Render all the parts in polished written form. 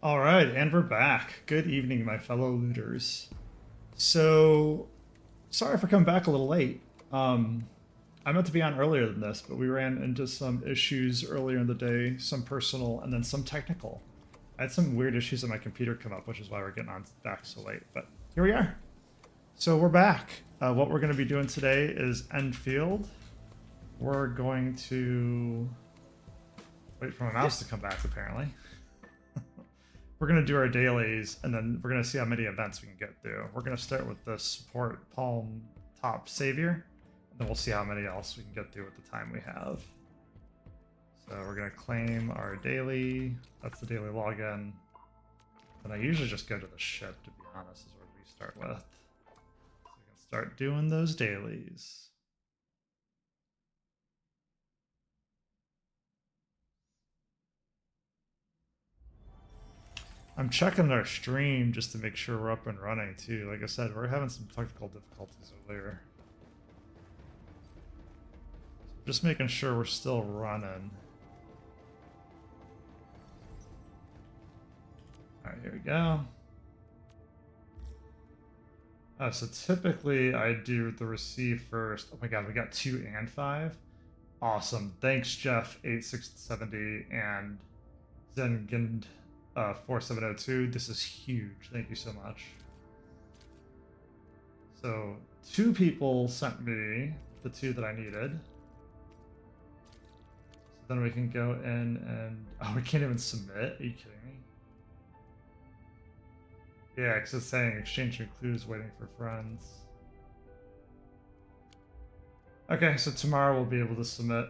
All right, and we're back. Good evening, my fellow looters. So, sorry for coming back a little late. I meant to be on earlier than this, but we ran into some issues earlier in the day, some personal and then some technical. I had some weird issues on my computer come up, which is why we're getting on back so late. But here we are. So we're back. What we're going to be doing today is Endfield. We're going to wait for my mouse to come back, apparently. We're going to do our dailies, and then we're going to see how many events we can get through. We're going to start with the support palm top savior, and then we'll see how many else we can get through with the time we have. So we're going to claim our daily. That's the daily login. And I usually just go to the ship, to be honest, is where we start with. So we can start doing those dailies. I'm checking our stream just to make sure we're up and running too. Like I said, we're having some technical difficulties earlier. Just making sure we're still running. Alright, here we go. So typically I do the receive first. Oh my god, we got 2 and 5. Awesome. Thanks, Jeff 8670 and Zengend 4702. This is huge. Thank you so much. So 2 people sent me the 2 that I needed. So then we can go in and oh, we can't even submit. Are you kidding me? Yeah, because it's saying exchange clues waiting for friends. Okay, so tomorrow we'll be able to submit.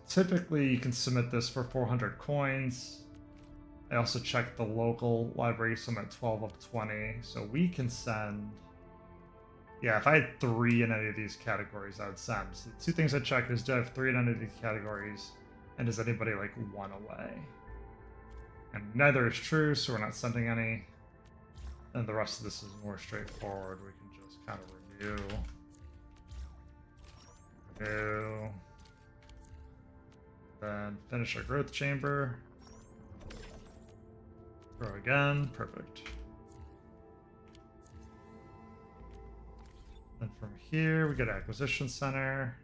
So typically you can submit this for 400 coins. I also checked the local library, so I'm at 12 of 20. So we can send... Yeah, if I had 3 in any of these categories, I would send. So the 2 things I checked is, do I have 3 in any of these categories? And is anybody like 1 away? And neither is true, so we're not sending any. And the rest of this is more straightforward. We can just kind of review. Then finish our growth chamber. Grow again. Perfect. Then from here, we get Acquisition Center.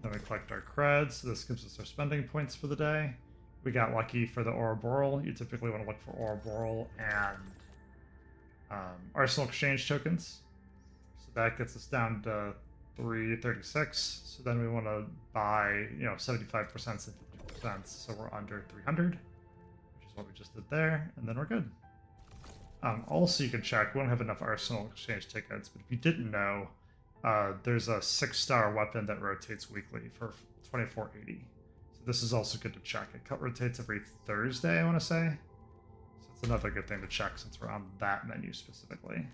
Then we collect our creds. So this gives us our spending points for the day. We got lucky for the Ouroboros. You typically want to look for Ouroboros and Arsenal Exchange tokens. So that gets us down to 336. So then we want to buy, 75% and 50%. So we're under 300, which is what we just did there. And then we're good. Also, you can check. We don't have enough Arsenal Exchange tickets, but if you didn't know, there's a 6-star weapon that rotates weekly for 2480. This is also good to check. It rotates every Thursday, I want to say. So it's another good thing to check since we're on that menu specifically.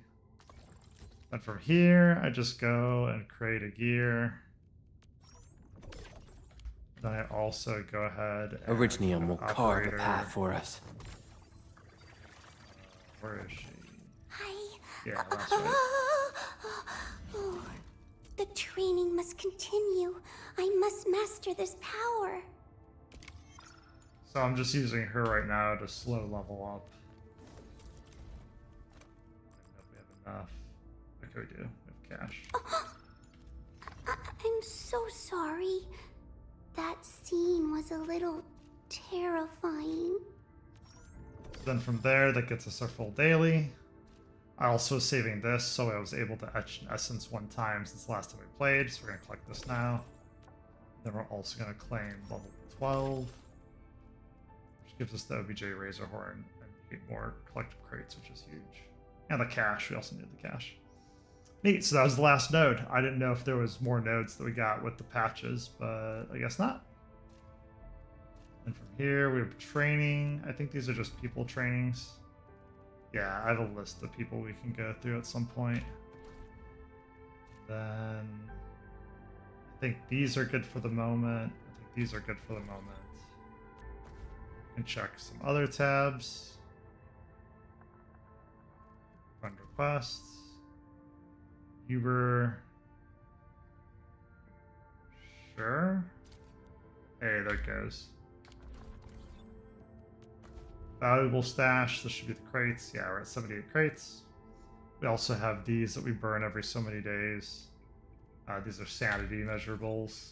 Then from here, I just go and create a gear. Then I also go ahead and Orignium will carve a path for us. Where is she? Hi. Yeah, that's right. The training must continue. I must master this power. So I'm just using her right now to slow level up. I don't know if we have enough. Okay, we do. We have cash. I'm so sorry. That scene was a little terrifying. Then from there, that gets us our full daily. I also was saving this, so I was able to etch an essence 1 time since the last time we played, so we're going to collect this now. Then we're also going to claim level 12. Gives us the OBJ Razor Horn and 8 more collective crates, which is huge. And the cash. We also need the cash. Neat. So that was the last node. I didn't know if there was more nodes that we got with the patches, but I guess not. And from here, we have training. I think these are just people trainings. Yeah, I have a list of people we can go through at some point. Then I think these are good for the moment. I think these are good for the moment. And check some other tabs. Friend requests. Uber. Sure. Hey, there it goes. Valuable stash. This should be the crates. Yeah, we're at 78 crates. We also have these that we burn every so many days. These are sanity measurables.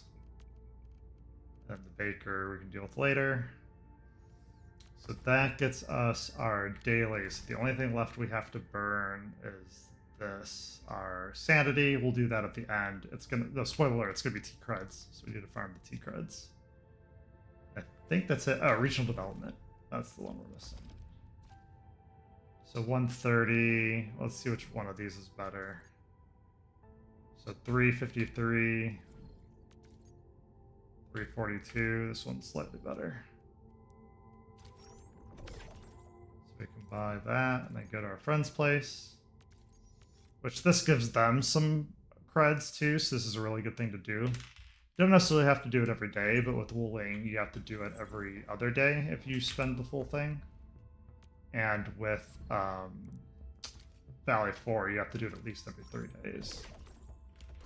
And the baker we can deal with later. So that gets us our dailies. The only thing left we have to burn is this. Our sanity, we'll do that at the end. It's gonna, no, spoiler alert, it's gonna be T-creds. So we need to farm the T-creds. I think that's it. Oh, regional development. That's the one we're missing. So 130. Let's see which one of these is better. So 353. 342. This one's slightly better. So we can buy that and then go to our friend's place. Which this gives them some creds too, so this is a really good thing to do. You don't necessarily have to do it every day, but with Wuling, you have to do it every other day if you spend the full thing. And with Valley 4, you have to do it at least every 3 days.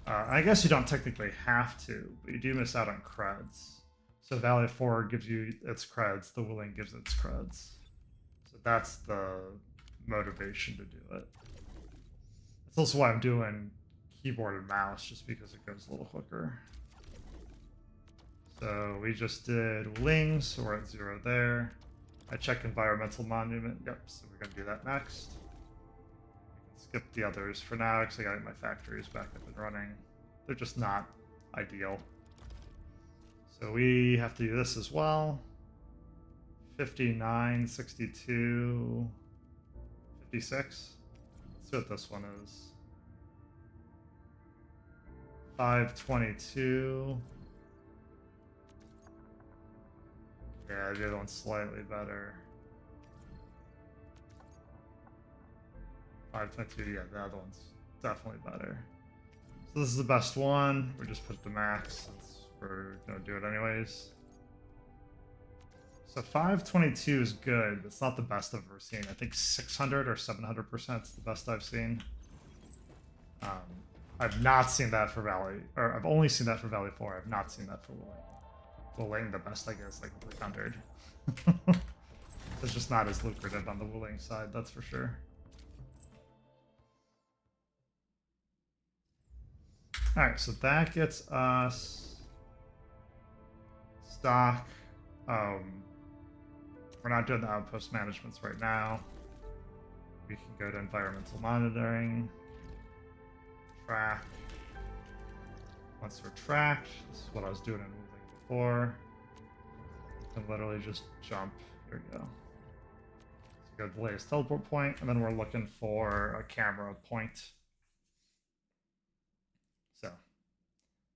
I guess you don't technically have to, but you do miss out on creds. So Valley 4 gives you its creds, the Wuling gives its creds. So that's the motivation to do it. That's also why I'm doing keyboard and mouse, just because it goes a little quicker. So we just did Wuling, so we're at 0 there. I check environmental monument, yep, so we're going to do that next. Skip the others for now because I got my factories back up and running. They're just not ideal. So we have to do this as well. 59, 62, 56. Let's see what this one is. 522. Yeah, the other one's slightly better. 522, yeah, the other one's definitely better. So this is the best one. We just put it to max since we're gonna do it anyways. So 522 is good, but it's not the best I've ever seen. I think 600 or 700% is the best I've seen. I've not seen that for Valley, or I've only seen that for Valley 4. I've not seen that for Wuling. Wuling, the best I guess, like 300. It's just not as lucrative on the Wuling side, that's for sure. Alright, so that gets us stock. We're not doing the outpost managements right now. We can go to environmental monitoring. Track. Once we're tracked, this is what I was doing in Wuling before. You can literally just jump. Here we go. So go to the latest teleport point, and then we're looking for a camera point. So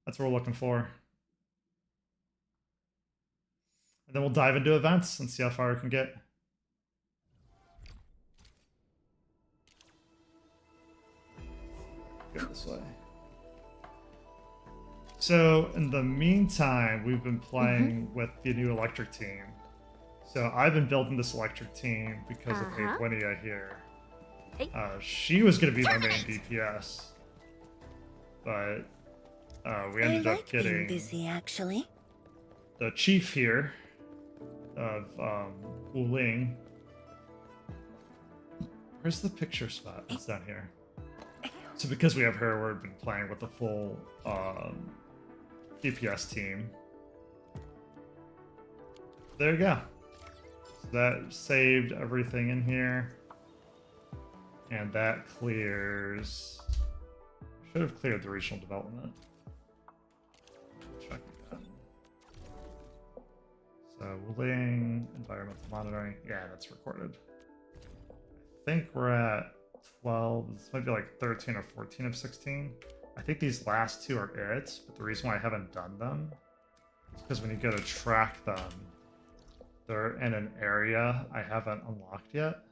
that's what we're looking for. And then we'll dive into events and see how far we can get. Go this way. So in the meantime, we've been playing with the new electric team. So I've been building this electric team because of Aquinia here. She was going to be my main DPS. But we ended up getting busy, actually. The chief here of Wuling. Where's the picture spot? It's down here. So because we have her, we've been playing with the full DPS team. There you go. So that saved everything in here. And that clears... Should have cleared the regional development. Check again. So Wuling, environmental monitoring. Yeah, that's recorded. I think we're at 12. This might be like 13 or 14 of 16. I think these last two are it, but the reason why I haven't done them is because when you go to track them, they're in an area I haven't unlocked yet.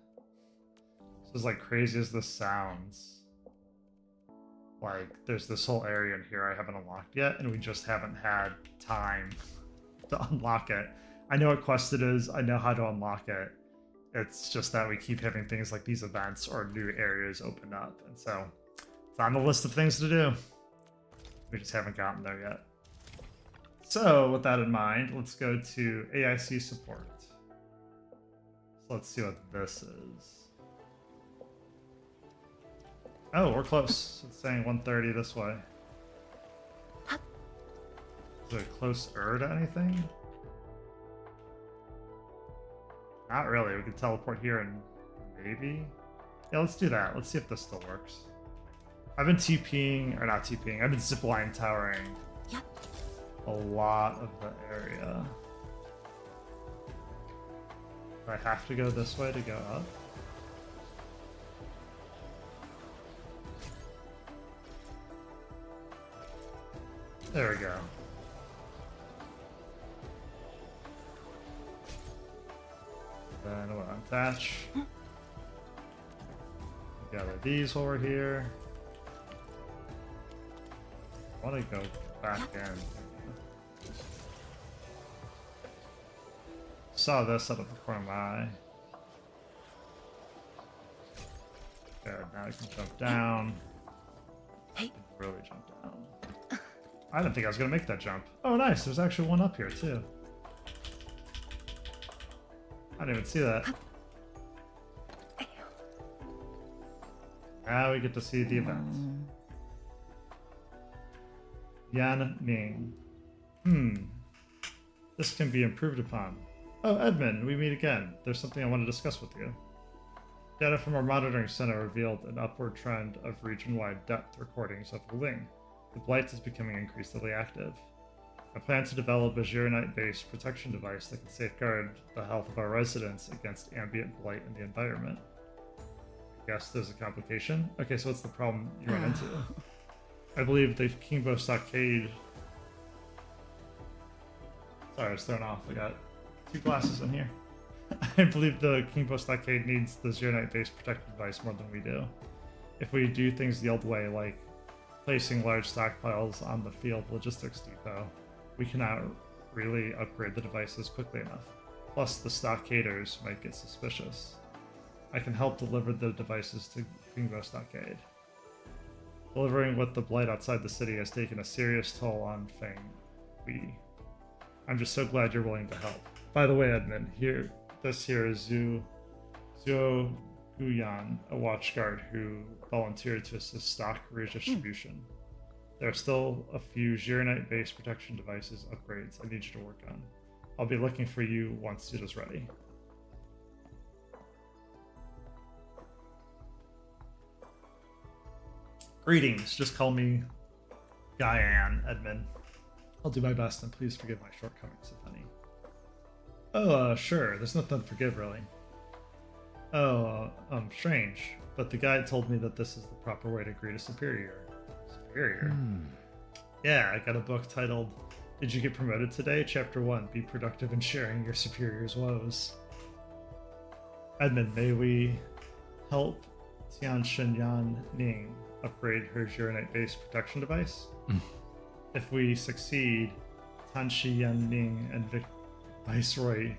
So as like crazy as this sounds, like there's this whole area in here I haven't unlocked yet, and we just haven't had time to unlock it. I know what quest it is, I know how to unlock it. It's just that we keep having things like these events or new areas open up, and so it's on the list of things to do. We just haven't gotten there yet. So with that in mind, let's go to AIC Support. So let's see what this is. Oh, we're close. It's saying 130 this way. Is it closer to anything? Not really. We could teleport here and maybe. Yeah, let's do that. Let's see if this still works. I've been TPing, or not TPing, I've been zipline towering a lot of the area. Do I have to go this way to go up? There we go. Then we'll attach. Gather these while we're here. I want to go back in. Saw this out of the corner of my eye. Good, now I can jump down. Really jump down. I didn't think I was going to make that jump. Oh, nice. There's actually one up here, too. I didn't even see that. Now we get to see the event. Yan Ning. This can be improved upon. Oh, Edmund, we meet again. There's something I want to discuss with you. Data from our monitoring center revealed an upward trend of region-wide depth recordings of the wing. The Blight is becoming increasingly active. I plan to develop a Zero-Night-based protection device that can safeguard the health of our residents against ambient blight in the environment. I guess there's a complication. Okay, so what's the problem you run into? I believe the Kingbow Stockade... Sorry, I was thrown off. I got 2 glasses in here. I believe the Kingbow Stockade needs the Zero-Night-based protective device more than we do. If we do things the old way, like placing large stockpiles on the field logistics depot, we cannot really upgrade the devices quickly enough. Plus, the stockaders might get suspicious. I can help deliver the devices to Kingbow Stockade. Delivering with the blight outside the city has taken a serious toll on Feng. I'm just so glad you're willing to help. By the way, Edmund, this here is Zhuo Guyan, a watchguard who volunteered to assist stock redistribution. There are still a few Zero-Night-based protection devices upgrades I need you to work on. I'll be looking for you once it is ready. Greetings, just call me Guyan, Edmund. I'll do my best and please forgive my shortcomings, if any. Oh, sure, there's nothing to forgive, really. Oh, strange, but the guide told me that this is the proper way to greet a superior. Superior? Yeah, I got a book titled, Did You Get Promoted Today? Chapter 1, Be Productive in Sharing Your Superior's Woes. Edmund, may we help Tianxin Yan Ning upgrade her Zero-Night-based protection device? If we succeed, Tanshi Yan Ning and Viceroy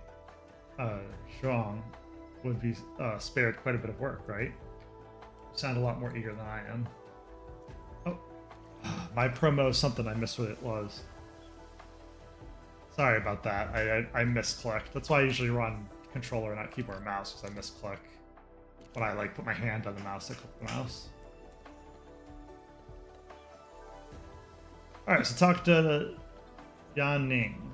Zhuang would be spared quite a bit of work, right? You sound a lot more eager than I am. Oh, my promo is something I missed what it was. Sorry about that. I misclicked. That's why I usually run controller, not keyboard and mouse, because I misclick. When I put my hand on the mouse, I click the mouse. Alright, so talk to Yan Ning.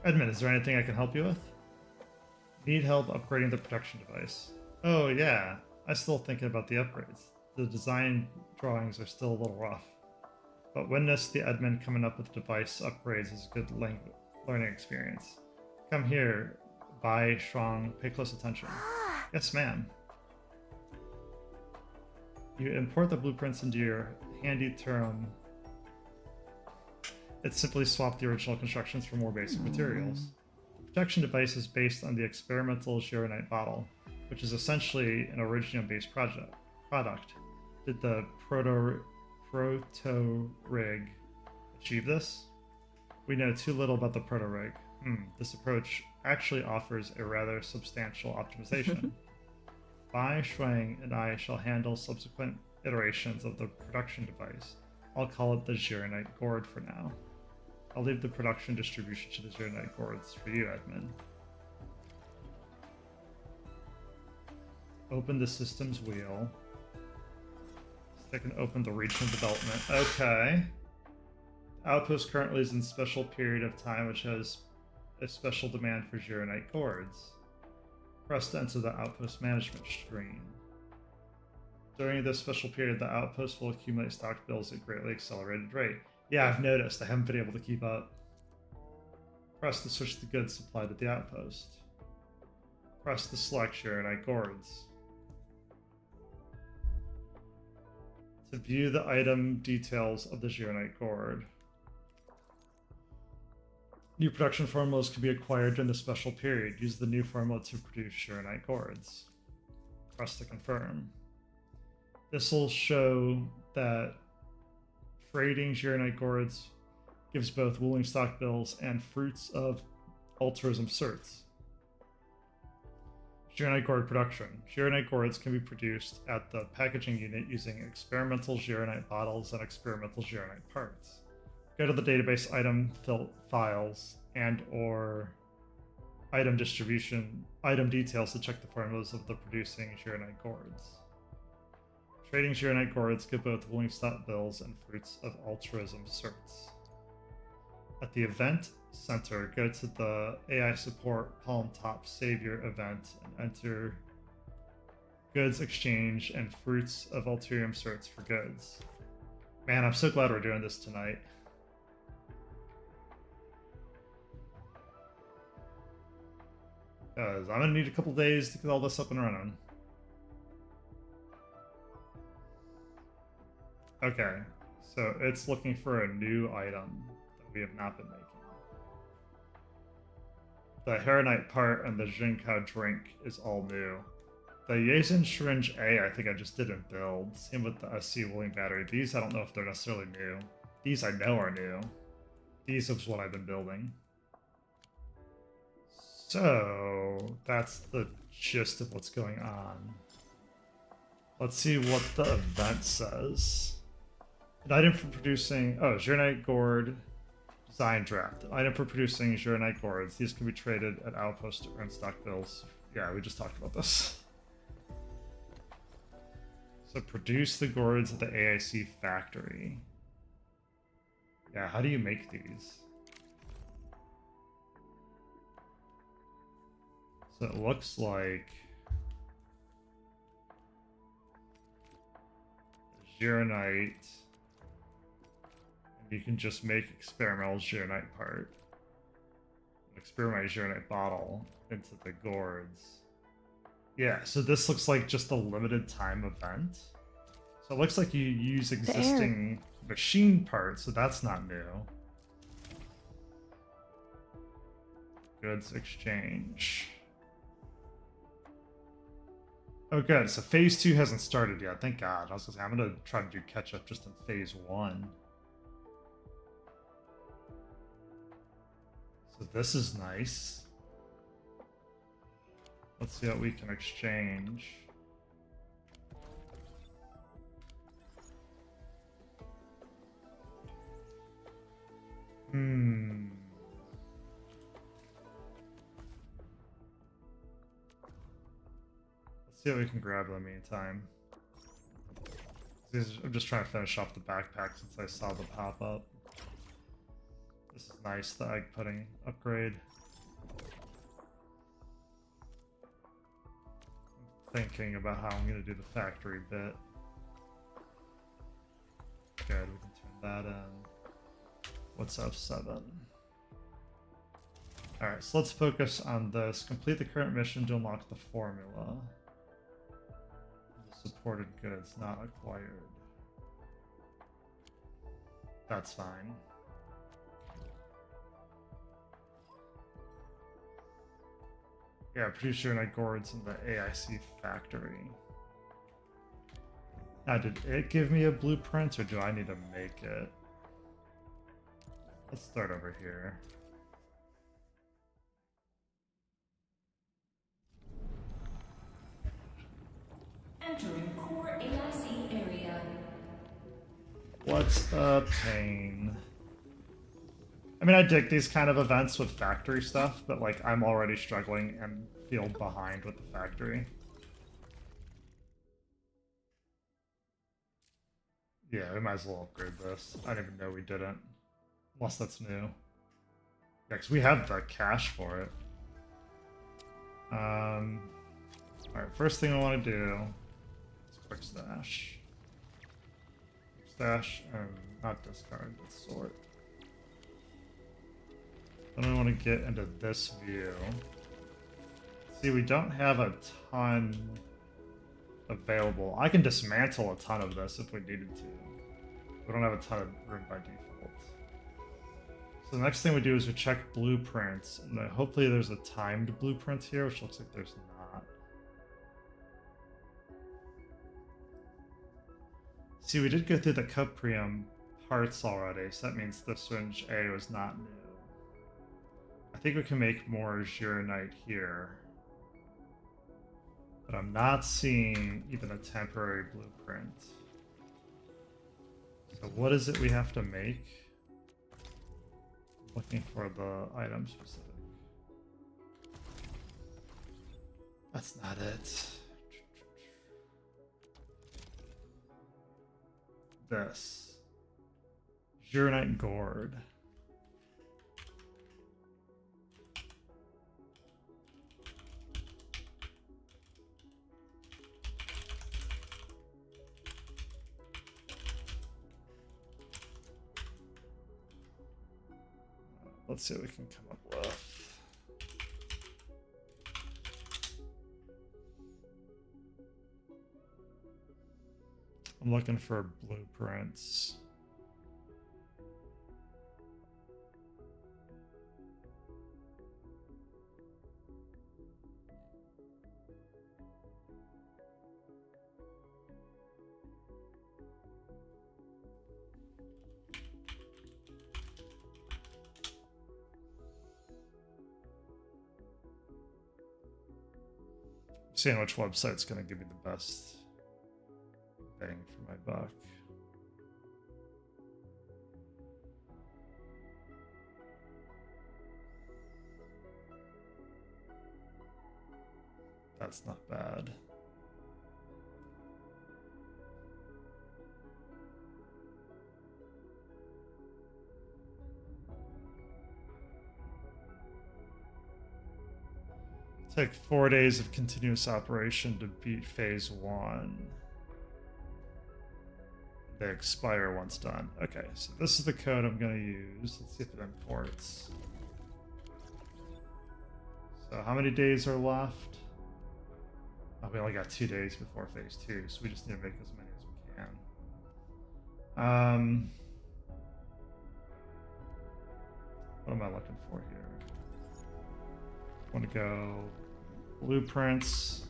Edmund, is there anything I can help you with? Need help upgrading the protection device. Oh yeah, I'm still thinking about the upgrades. The design drawings are still a little rough. But witness the Edmund coming up with device upgrades is a good learning experience. Come here, Bai Shuang, pay close attention. Yes, ma'am. You import the blueprints into your handy term. It simply swapped the original constructions for more basic materials. The protection device is based on the experimental Zero-Night bottle, which is essentially an Originium-based product. Did the proto-rig achieve this? We know too little about the proto-rig. This approach actually offers a rather substantial optimization. Bai Shuang and I shall handle subsequent iterations of the production device. I'll call it the Zero-Night Gourd for now. I'll leave the production distribution to the Zero-Night Gourds for you, admin. Open the systems wheel. So they can open the regional development. Okay. Outpost currently is in special period of time, which has a special demand for Zero-Night Gourds. Press to enter the outpost management screen. During this special period, the outpost will accumulate stock bills at greatly accelerated rate. Yeah, I've noticed. I haven't been able to keep up. Press to switch the goods supplied at the outpost. Press to select Zero-Night Gourds. To view the item details of the Zero-Night Gourd. New production formulas can be acquired during the special period. Use the new formula to produce Zero-Night Gourds. Press to confirm. This will show that freighting Zero-Night Gourds gives both wooling stock bills and fruits of altruism certs. Zero-Night Gourd production. Zero-Night Gourds can be produced at the packaging unit using experimental Zero-Night bottles and experimental Zero-Night parts. Go to the database item files and or item distribution, item details to check the formulas of the producing Zero-Night Gourds. Trading Zero-Night Gourds give both wooling stock bills and fruits of altruism certs. At the event center, go to the AI Support Palm Top Savior event and enter goods exchange and fruits of altruism certs for goods. Man, I'm so glad we're doing this tonight. Because I'm going to need a couple days to get all this up and running. Okay, so it's looking for a new item that we have not been making. The Haranite part and the Jinka drink is all new. The Yazen Syringe A, I think I just didn't build. Same with the SC Wooling Battery. These, I don't know if they're necessarily new. These I know are new. These is what I've been building. So, that's the gist of what's going on. Let's see what the event says. An item for producing... Oh, Zero-Night Gourd Design Draft. An item for producing Zero-Night Gourds. These can be traded at Outpost to earn stock bills. Yeah, we just talked about this. So produce the gourds at the AIC factory. Yeah, how do you make these? So it looks like... Zero-Night... You can just make experimental Zero-Night part. Experimental Zero-Night bottle into the gourds. Yeah, so this looks like just a limited time event. So it looks like you use existing machine parts, so that's not new. Goods exchange. Oh good, so phase 2 hasn't started yet, thank god. I was gonna say, I'm gonna try to do catch up just in phase 1. So this is nice. Let's see what we can exchange. Let's see what we can grab in the meantime. I'm just trying to finish off the backpack since I saw the pop-up. This is nice, the egg pudding upgrade. I'm thinking about how I'm going to do the factory bit. Good, we can turn that in. What's F7? Alright, so let's focus on this. Complete the current mission to unlock the formula. The supported goods not acquired. That's fine. Yeah, produce Zero-Night Gourds in the AIC factory. Now, did it give me a blueprint, or do I need to make it? Let's start over here. Entering core AIC area. What's a pain? I mean, I dig these kind of events with factory stuff, but like I'm already struggling and feel behind with the factory. Yeah, we might as well upgrade this. I didn't even know we didn't. Unless that's new. Yeah, because we have the cash for it. Alright, first thing I want to do is quick stash. Quick stash, and not discard, but sort. Then I want to get into this view. See, we don't have a ton available. I can dismantle a ton of this if we needed to. We don't have a ton of room by default. So the next thing we do is we check blueprints, and hopefully there's a timed blueprint here, which looks like there's not. See, we did go through the Cuprium parts already, so that means the syringe A was not new. I think we can make more Zhuronite here. But I'm not seeing even a temporary blueprint. So what is it we have to make? I'm looking for the item specific. That's not it. This. Zhuronite gourd. Let's see what we can come up with. I'm looking for blueprints. Seeing which website's going to give me the best bang for my buck. That's not bad. Take 4 days of continuous operation to beat phase 1. They expire once done. Okay, so this is the code I'm going to use. Let's see if it imports. So how many days are left? Oh, we only got 2 days before phase 2, so we just need to make as many as we can. What am I looking for here? I want to go blueprints,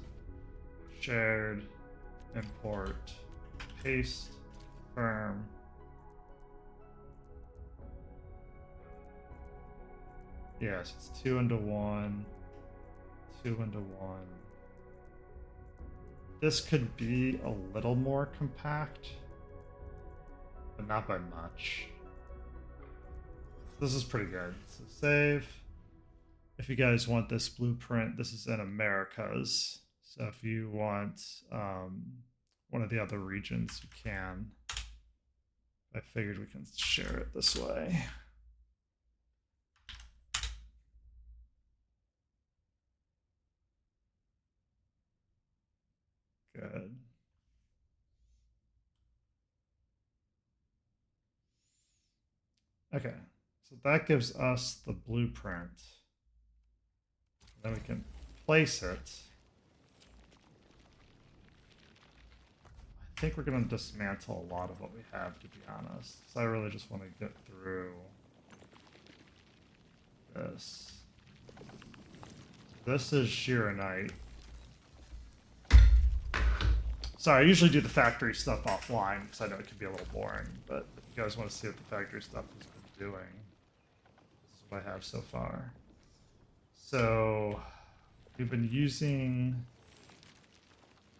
shared, import, paste, firm. Yes, it's 2 into 1, 2 into 1. This could be a little more compact, but not by much. This is pretty good. So save. If you guys want this blueprint, this is in Americas. So if you want one of the other regions, you can. I figured we can share it this way. Good. Okay, so that gives us the blueprint. Then we can place it. I think we're going to dismantle a lot of what we have, to be honest. So I really just want to get through this. This is Zhuronite. Sorry, I usually do the factory stuff offline because I know it can be a little boring, but if you guys want to see what the factory stuff has been doing, this is what I have so far. So we've been using,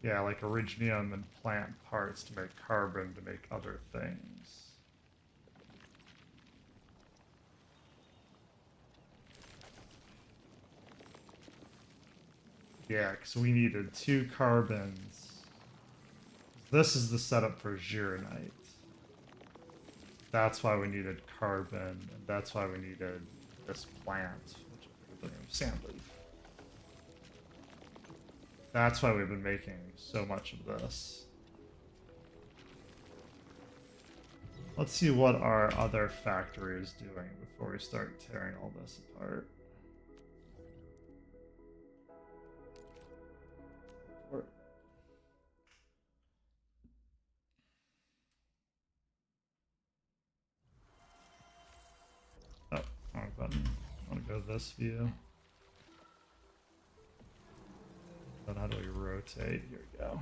yeah, like originium and plant parts to make carbon to make other things. Yeah, because we needed 2 carbons. This is the setup for Gironite. That's why we needed carbon, and that's why we needed this plant, which is the sand leaf. That's why we've been making so much of this. Let's see what our other factory is doing before we start tearing all this apart. Oh, wrong button. I want to go this view. Then how do we rotate? Here we go.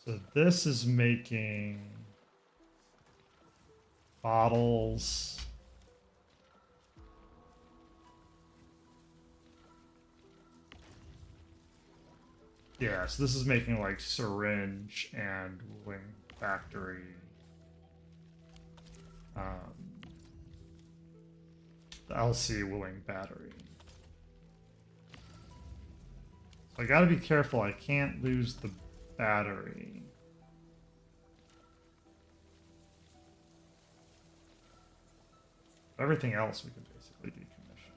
So this is making bottles. Yeah, so this is making like syringe and wing factory. The LC wooling battery. So I gotta be careful, I can't lose the battery. Everything else we can basically decommission.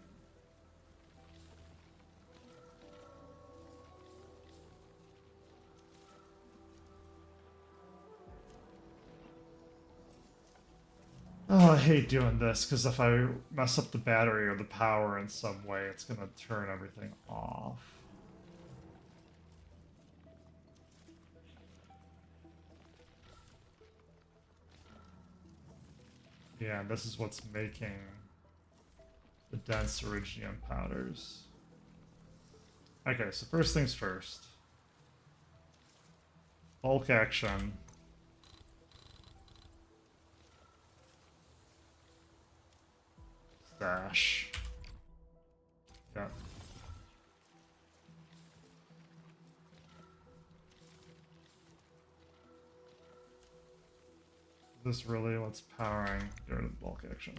Oh, I hate doing this, because if I mess up the battery or the power in some way, it's going to turn everything off. Yeah, and this is what's making the dense iridium powders. Okay, so first things first. Bulk action. Stash. Yeah. Is this really what's powering during the bulk action?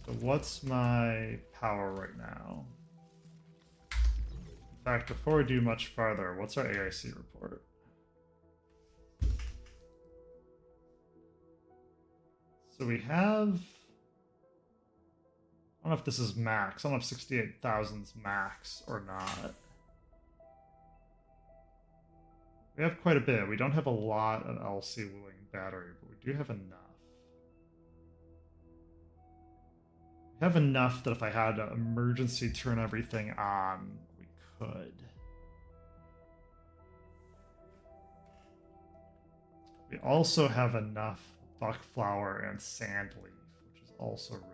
So what's my power right now? In fact, before we do much farther, what's our AIC report? So we have... I don't know if this is max. I don't know if 68,000's max or not. We have quite a bit. We don't have a lot of LC wooling battery, but we do have enough. We have enough that if I had to emergency turn everything on, we could. We also have enough buck flower and sand leaf, which is also really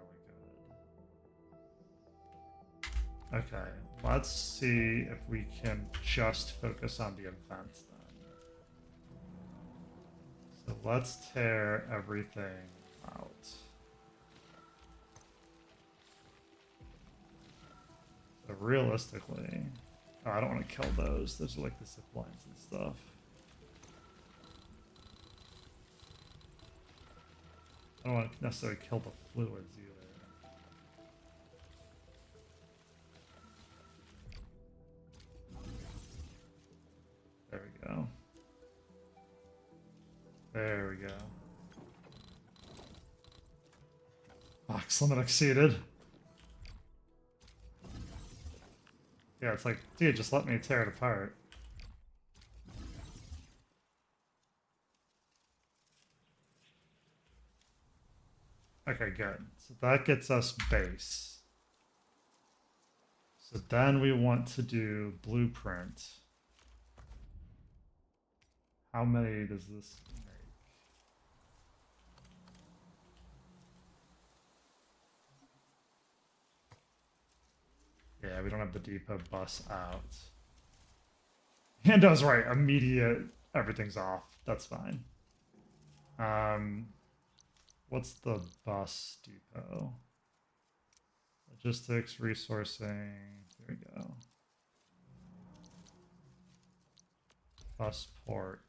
good. Okay, let's see if we can just focus on the event then. So let's tear everything out. So realistically, oh, I don't want to kill those. Those are like the zip lines and stuff. I don't want to necessarily kill the fluids either. There we go. There we go. Box limit exceeded. Yeah, it's like, dude, just let me tear it apart. Okay, good. So that gets us base. So then we want to do blueprint. How many does this make? Yeah, we don't have the depot bus out. Hando's right, immediate, everything's off. That's fine. What's the bus depot? Logistics, resourcing, here we go. Bus port.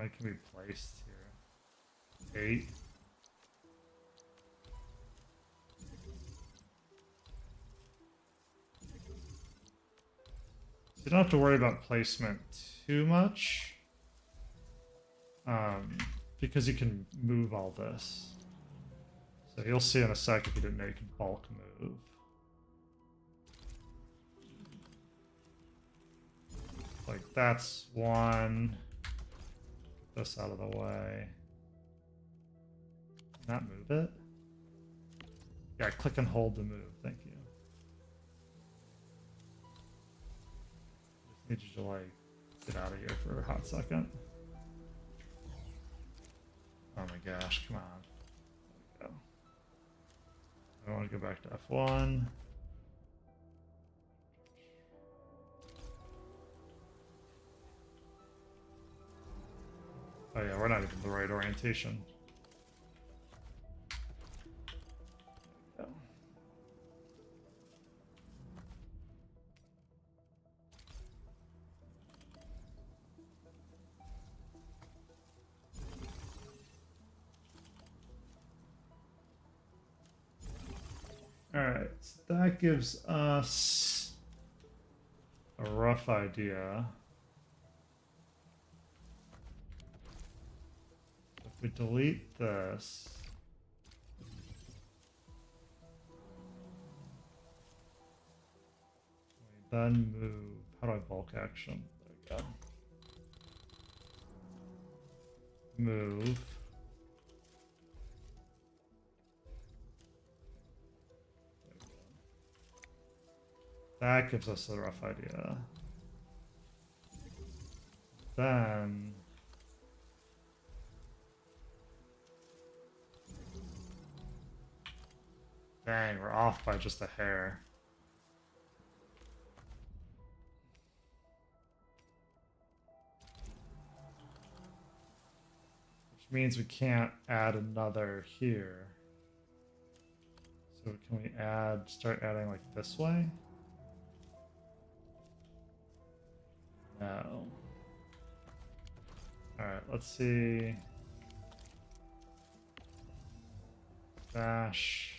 many can be placed here? 8. You don't have to worry about placement too much, because you can move all this. So you'll see in a sec if you didn't know you can bulk move. Like that's one. This out of the way. Not move it? Yeah, click and hold to move. Thank you. Just need you to like get out of here for a hot second. Oh my gosh, come on. There we go. I want to go back to F1. Oh yeah, we're not even the right orientation. There we go. Alright, so that gives us a rough idea. If we delete this, we then move. How do I bulk action? There we go. Move. That gives us a rough idea. Then dang, we're off by just a hair. Which means we can't add another here. So can we start adding like this way? No. Alright, let's see. Dash.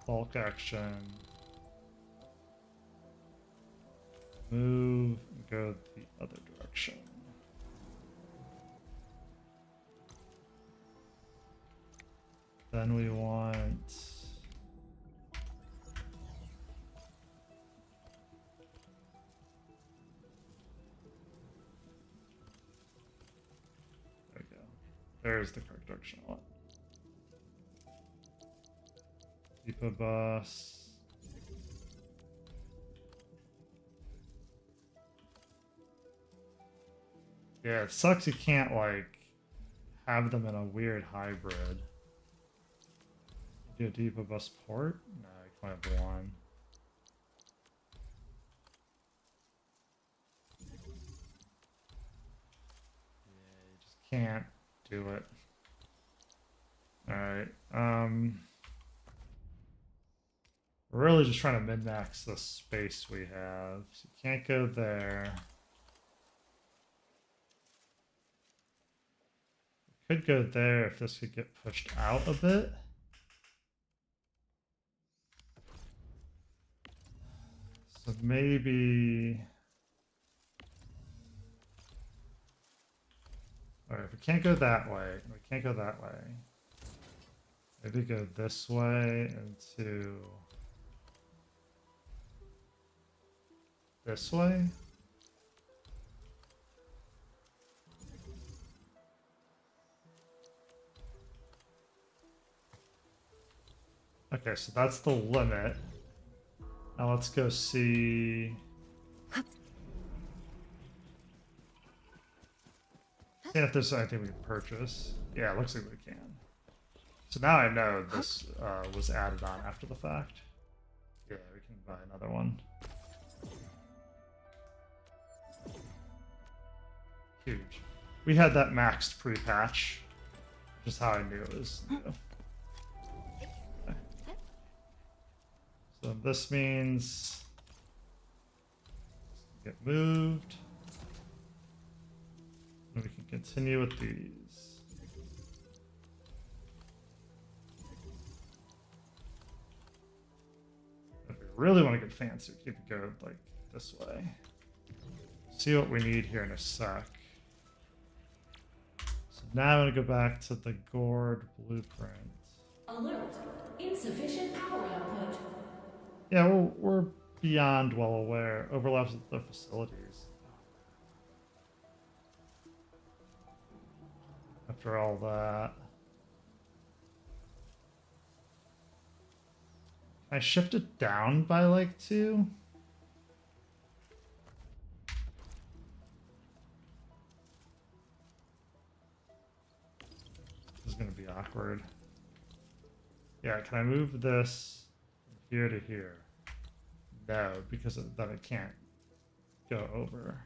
Bulk action. Move and go the other direction. Then we want there we go. There's the correct direction I want. Depot bus. Yeah, it sucks you can't like have them in a weird hybrid. Do a depot bus port? No, you can only have one. Yeah, you just can't do it. Alright, we're really just trying to min-max the space we have. So you can't go there. Could go there if this could get pushed out a bit. So maybe... Alright, if we can't go that way, we can't go that way. Maybe go this way into... this way? Okay, so that's the limit. Now let's go see... See if there's anything we can purchase. Yeah, it looks like we can. So now I know this was added on after the fact. Yeah, we can buy another one. Huge. We had that maxed pre-patch. Just how I knew it was new. Okay. So this means Get moved. And we can continue with these. If we really want to get fancy, keep it go like this way. See what we need here in a sec. So now I'm going to go back to the gourd blueprint. Alert. Insufficient power output. Yeah, we're beyond well aware. Overlaps with the facilities. After all that. Can I shift it down by like 2? This is going to be awkward. Yeah, can I move this from here to here? No, because then it can't go over.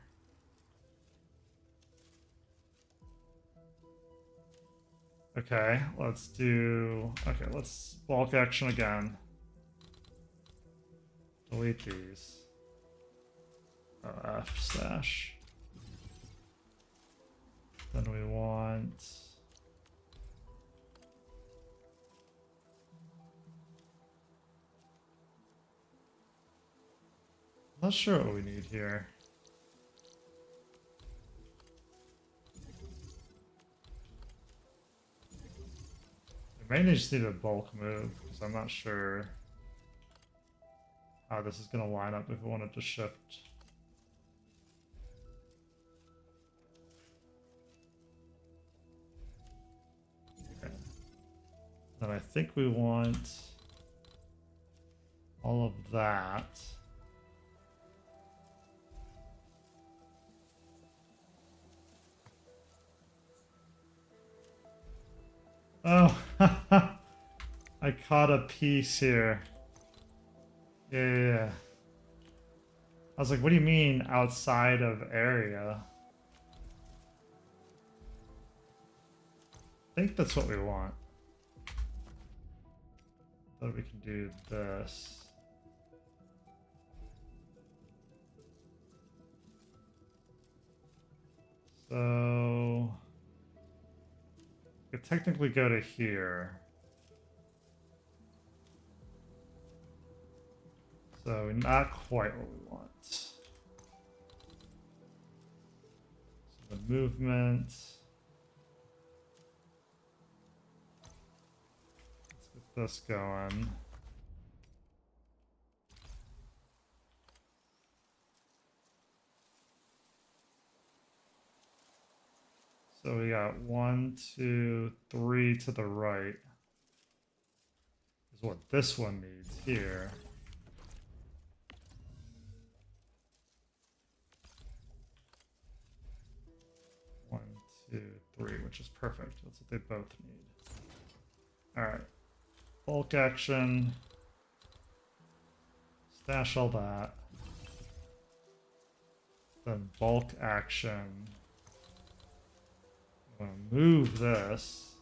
Okay, let's bulk action again. Delete these. Oh, F stash. Then we want... Not sure what we need here. We may just need a bulk move, because I'm not sure how this is going to line up if we wanted to shift. Okay. Then I think we want all of that. Oh, I caught a piece here. Yeah. I was like, what do you mean outside of area? I think that's what we want. So we can do this. So... could technically go to here. So not quite what we want. So the movement. Let's get this going. So we got 1, 2, 3 to the right. Is what this one needs here. One, 2, 3, which is perfect. That's what they both need. Alright. Bulk action. Stash all that. Then bulk action. I'm going to move this.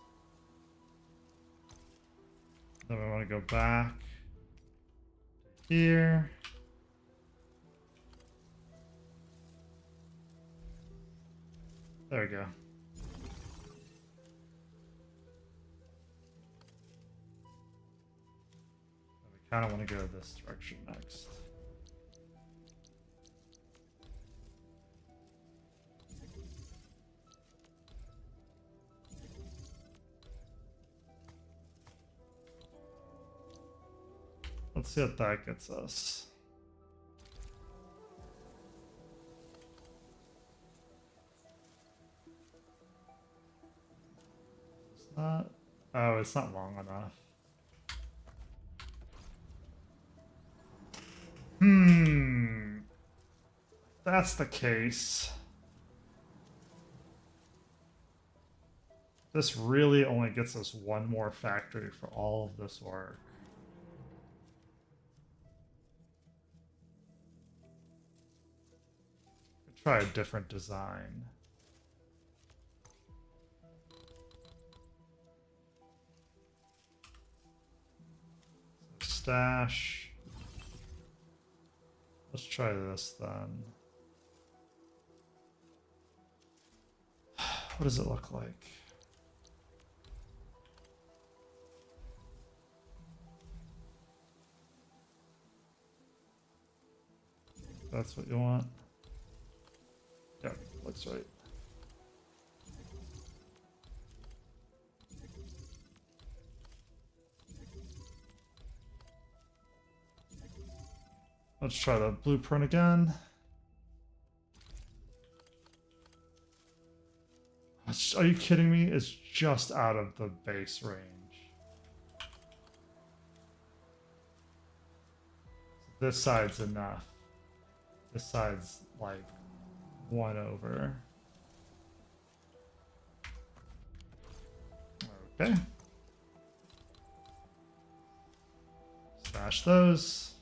Then we want to go back to here. There we go. We kind of want to go this direction next. Let's see what that gets us. It's not... oh, it's not long enough. If that's the case. This really only gets us one more factory for all of this work. Try a different design. So stash. Let's try this then. What does it look like? That's what you want. Yep, looks right. Let's try the blueprint again. Are you kidding me? It's just out of the base range. This side's enough. This side's like 1 over. Okay. Smash those.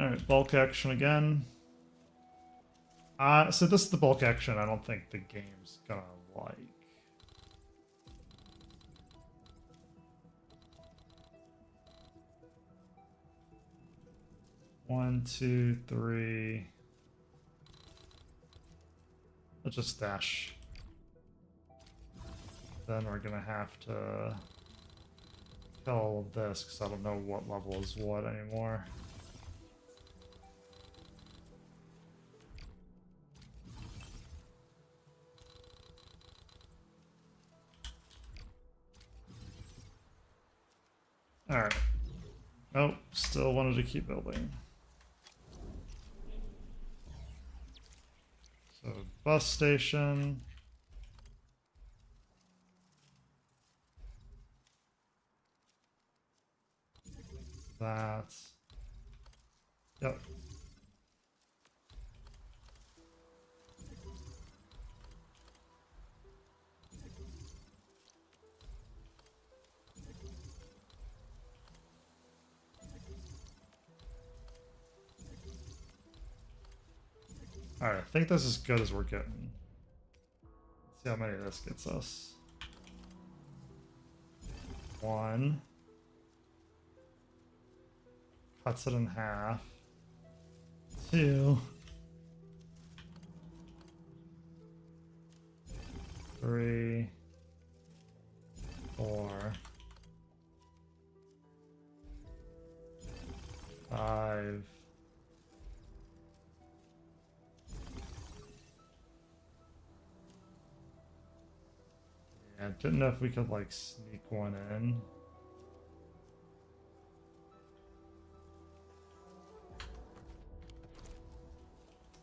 Alright, bulk action again. So this is the bulk action I don't think the game's gonna like. One, two, three. Let's just stash. Then we're gonna have to kill all of this because I don't know what level is what anymore. Alright. Nope, still wanted to keep building. So, bus station. That. Yep. Alright, I think this is as good as we're getting. Let's see how many this gets us. 1. Cuts it in half. 2. 3. 4. 5. Yeah, didn't know if we could like sneak one in.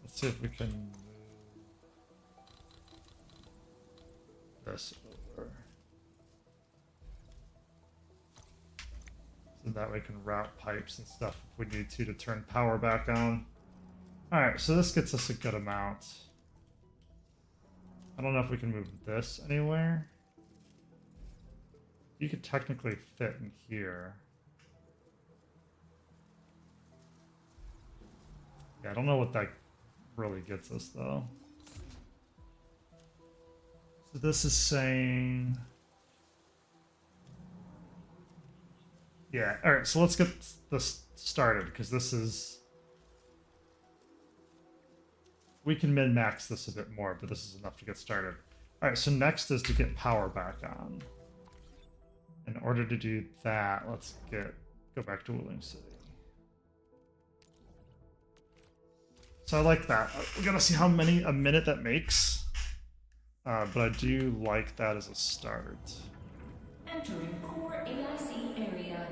Let's see if we can move this over. So that we can route pipes and stuff if we need to turn power back on. Alright, so this gets us a good amount. I don't know if we can move this anywhere. You could technically fit in here. Yeah, I don't know what that really gets us though. So this is saying... Yeah, alright, so let's get this started because this is... We can min-max this a bit more, but this is enough to get started. Alright, so next is to get power back on. In order to do that, let's go back to Willing City. So I like that. We're gonna see how many a minute that makes, but I do like that as a start. Entering core AIC area.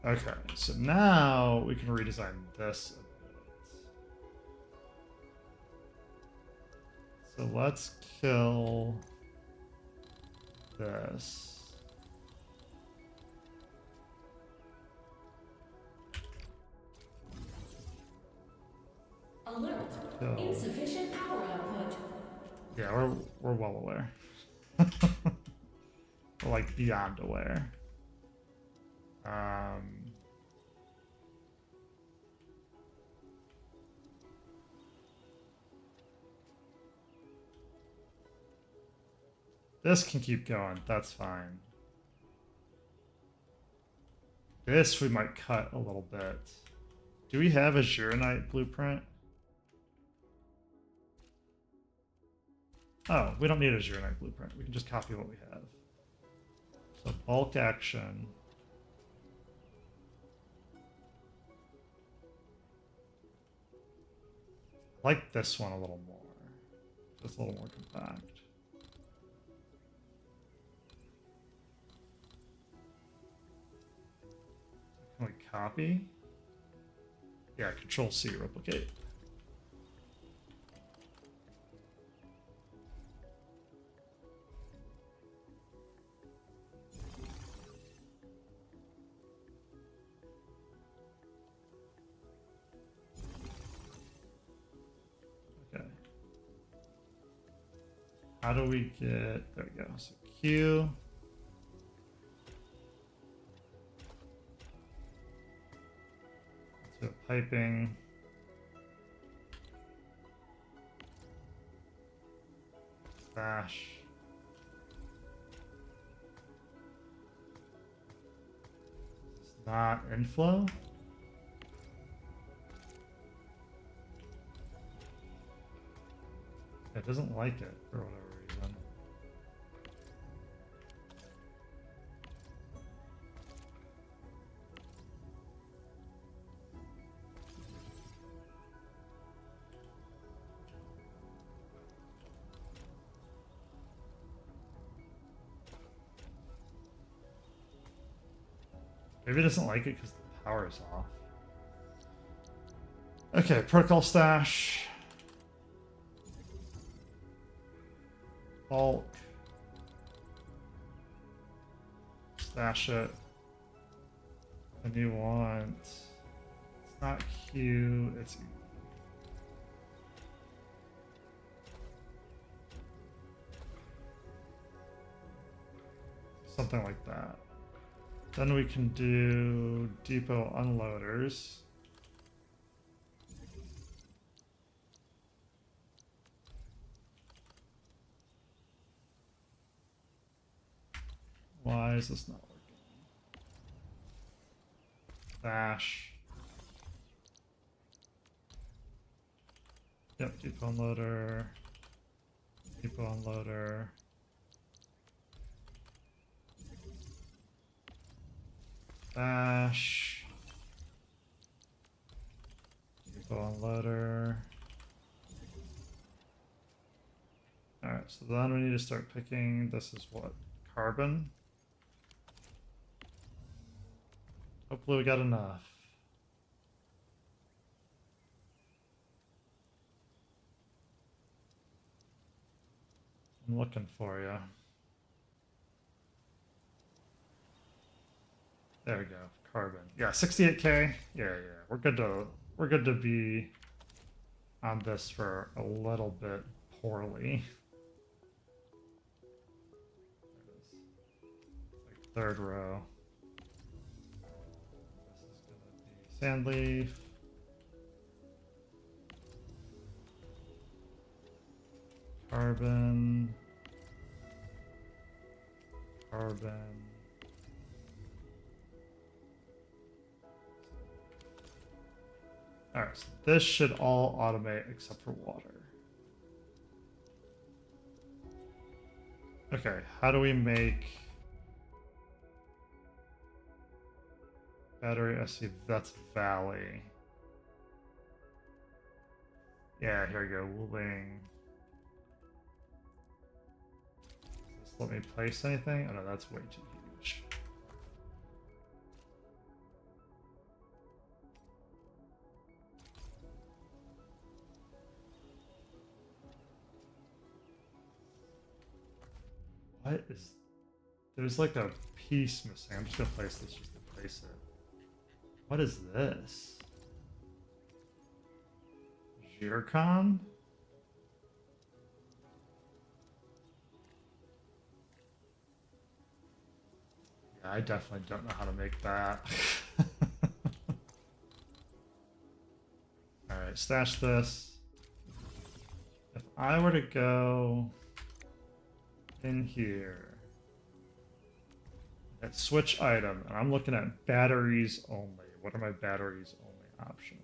Okay, so now we can redesign this a bit. So let's kill this. Alert. Kill. Insufficient power output. Yeah, we're well aware. We're like beyond aware. This can keep going, that's fine. This we might cut a little bit. Do we have a Zhuranite blueprint? Oh, we don't need a Zhuranite blueprint. We can just copy what we have. So bulk action. I like this one a little more. It's a little more compact. Can we copy? Yeah, Control C, replicate. Okay. How do we get, there we go. So Q. So piping. Slash. It's not inflow. It doesn't like it for whatever reason. Maybe it doesn't like it because the power is off. Okay, protocol stash. Bulk. Stash it. And you want... It's not Q, it's... Something like that. Then we can do depot unloaders. Why is this not working? Dash. Yep, depot unloader. Depot unloader. Dash. Depot unloader. Alright, so then we need to start picking, this is what? Carbon? Hopefully we got enough. I'm looking for you. There we go. Carbon. Yeah, 68K. Yeah. We're good to be on this for a little bit poorly. Like third row. This is gonna be Sandleaf. Carbon. Carbon. Alright, so this should all automate except for water. Okay, how do we make battery SC? That's Valley. Yeah, here we go. Wooling. Does this let me place anything? Oh no, that's way too huge. What is... There's like a piece missing. I'm just gonna place this just to place it. What is this? Zircon? Yeah, I definitely don't know how to make that. Alright, stash this. If I were to go in here at switch item, and I'm looking at batteries only. What are my batteries only Options.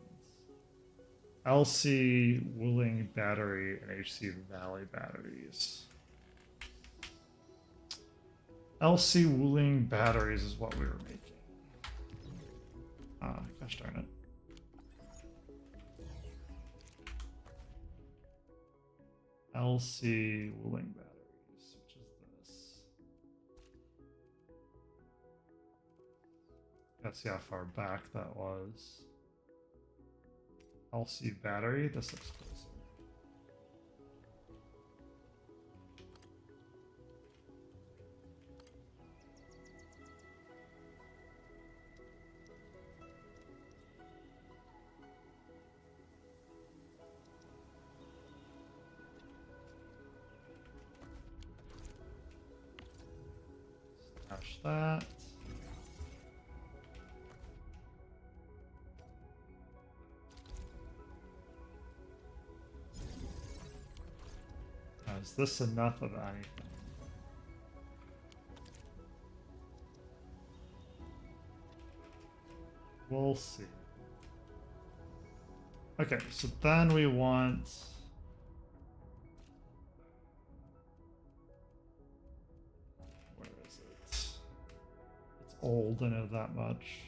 LC Wooling battery and HC Valley batteries. LC Wooling batteries is what we were making. Ah, gosh darn it. LC Wooling batteries, which is this. Let's see how far back that was. LC battery, this looks closer. Smash that. Now, is this enough of anything? We'll see. Okay, so then we want... Where is it? It's old, I know that much.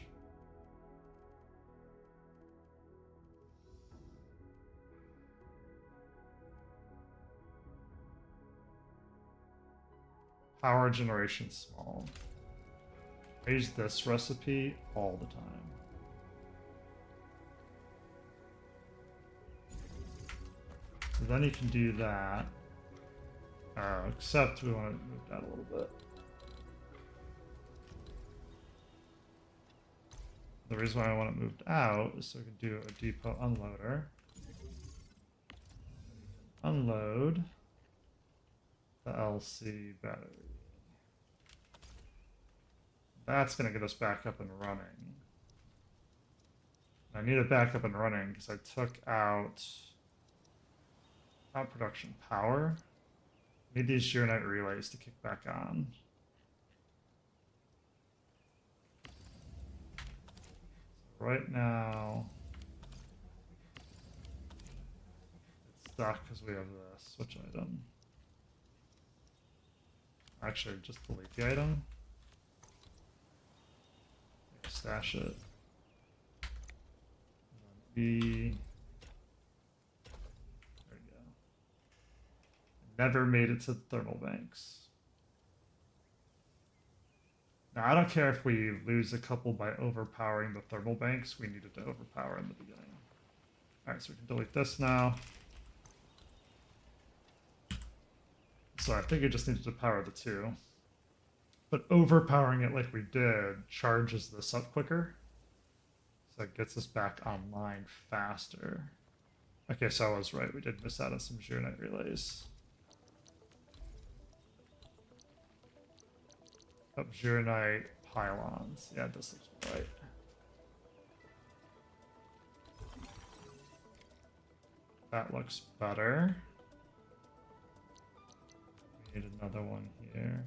Power generation small. I use this recipe all the time. So then you can do that. Except we want to move that a little bit. The reason why I want it moved out is so we can do a depot unloader. Unload the LC battery. That's going to get us back up and running. I need it back up and running because I took out production power. Need these Geonite relays to kick back on. So right now, it's stuck because we have this switch item. Actually, just delete the item. Stash it. B. There we go. Never made it to the thermal banks. Now, I don't care if we lose a couple by overpowering the thermal banks. We needed to overpower in the beginning. Alright, so we can delete this now. So I think we just needed to power the two. But overpowering it like we did charges this up quicker. So it gets us back online faster. Okay, so I was right. We did miss out on some Geonite relays. Up Geonite pylons. Yeah, this looks right. That looks better. We need another one here.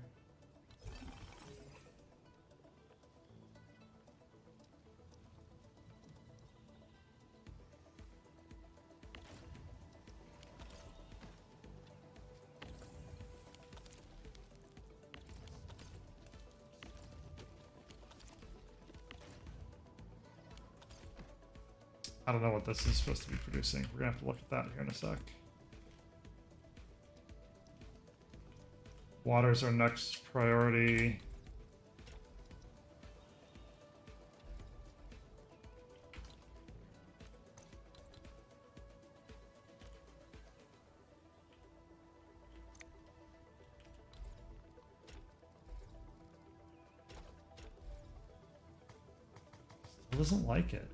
I don't know what this is supposed to be producing. We're gonna have to look at that here in a sec. Water's our next priority. Still doesn't like it.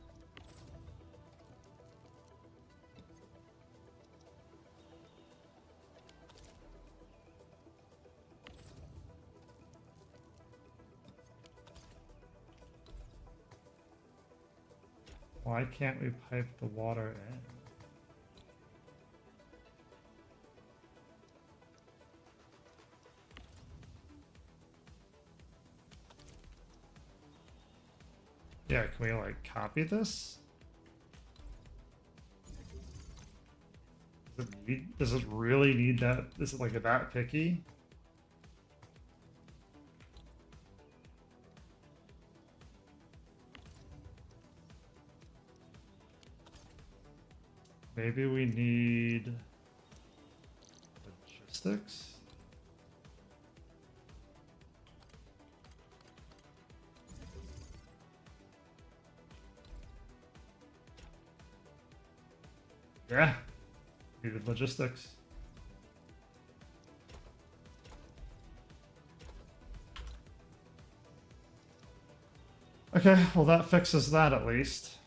Why can't we pipe the water in? Yeah, can we like copy this? Does it really need that? Is it like that picky? Maybe we need logistics? Yeah, needed logistics. Okay, well that fixes that at least.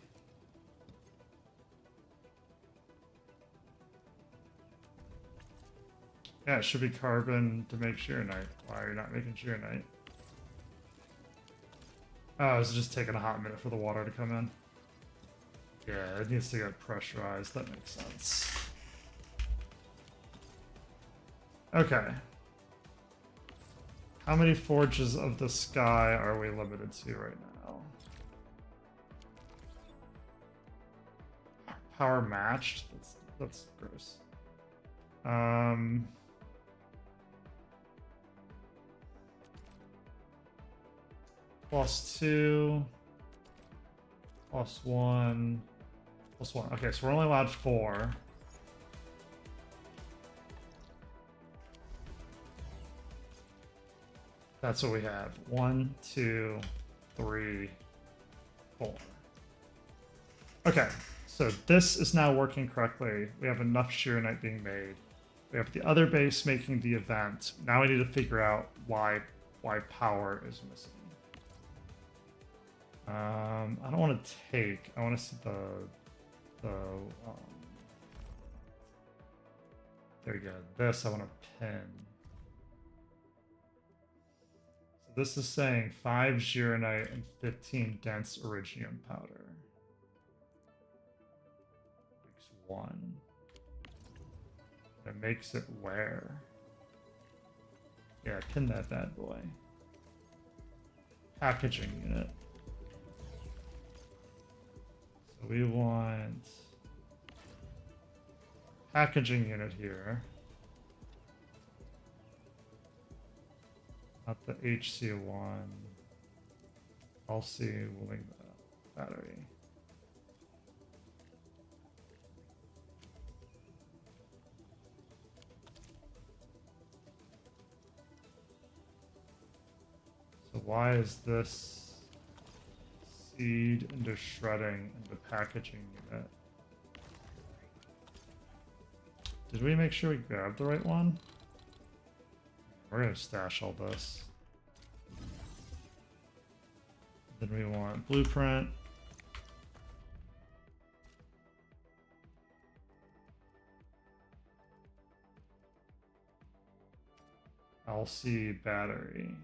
Yeah, it should be carbon to make shearnite. Why are you not making shearnite? Oh, it's just taking a hot minute for the water to come in. Yeah, it needs to get pressurized. That makes sense. Okay. How many forges of the sky are we limited to right now? Power matched? That's gross. +2, +1, +1. Okay, so we're only allowed 4. That's what we have. 1, 2, 3, 4. Okay, so this is now working correctly. We have enough shearnite being made. We have the other base making the event. Now we need to figure out why power is missing. I don't want to take. I want to see the there we go. This I want to pin. So this is saying 5 Gironite and 15 dense Iridium powder. Makes 1. That makes it where? Yeah, pin that bad boy. Packaging unit. So we want packaging unit here. Not the HC1. LC willing battery. So why is this seed into shredding into packaging unit? Did we make sure we grabbed the right one? We're gonna stash all this. Then we want blueprint. LC battery.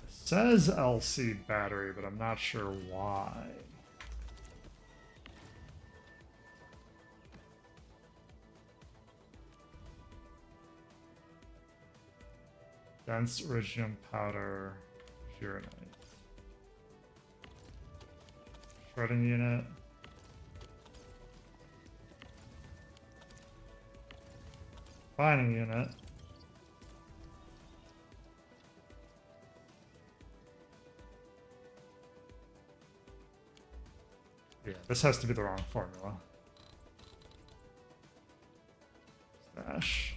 It says LC battery, but I'm not sure why. Dense iridium powder, Gironite. Shredding unit. Mining unit. Yeah, this has to be the wrong formula. Stash.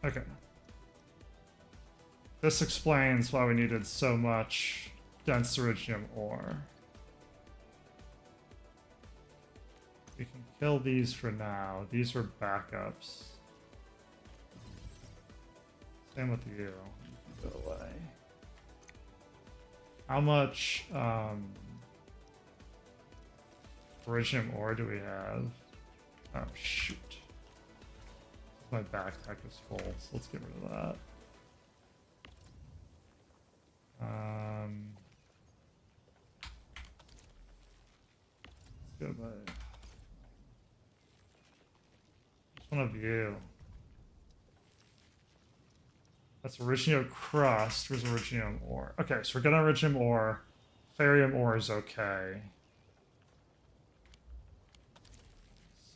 Okay. This explains why we needed so much dense iridium ore. We can kill these for now. These are backups. Same with you. You can go away. How much iridium ore do we have? Oh shoot. My backpack is full, so let's get rid of that. Let's go by one of you? That's Originium crust. Where's Originium ore? Okay, so we're getting Originium ore. Ferium ore is okay.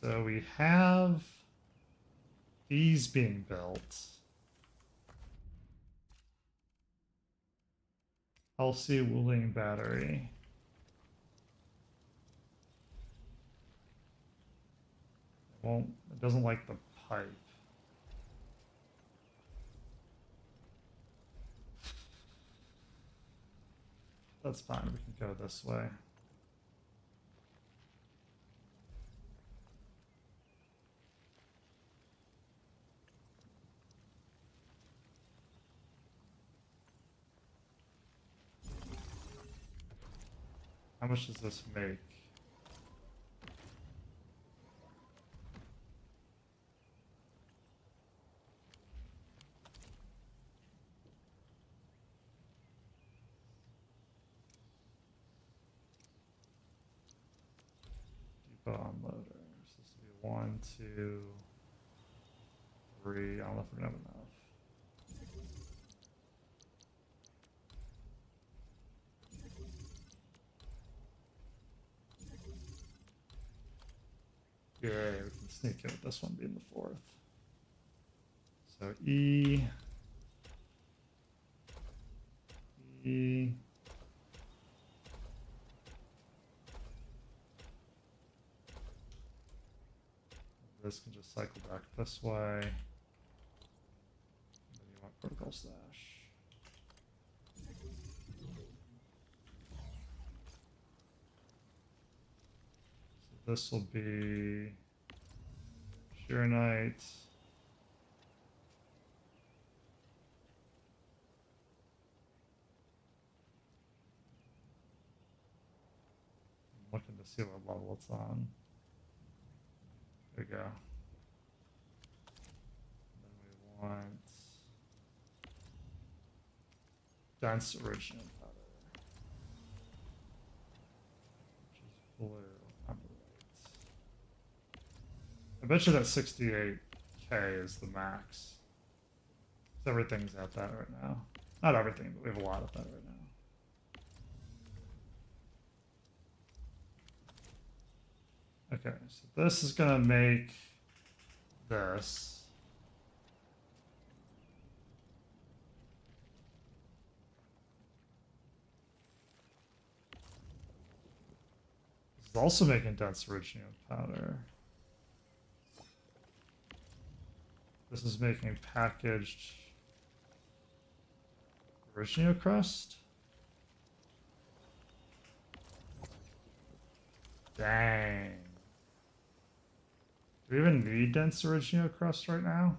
So we have these being built. LC Wooling battery. It doesn't like the pipe. That's fine, we can go this way. How much does this make? Depot unloaders. This will be 1, 2, 3. I don't know if we're gonna have enough. Yeah, we can sneak in with this one being the 4th. So E. This can just cycle back this way. And then you want protocol stash. So this will be Sheernite. I'm looking to see what level it's on. There we go. And then we want dense original powder, which is blue. I'm right. I bet you that 68k is the max. Everything's at that right now. Not everything, but we have a lot of that right now. Okay, so this is gonna make this. This is also making dense original powder. This is making packaged original crust. Dang. Do we even need dense original crust right now?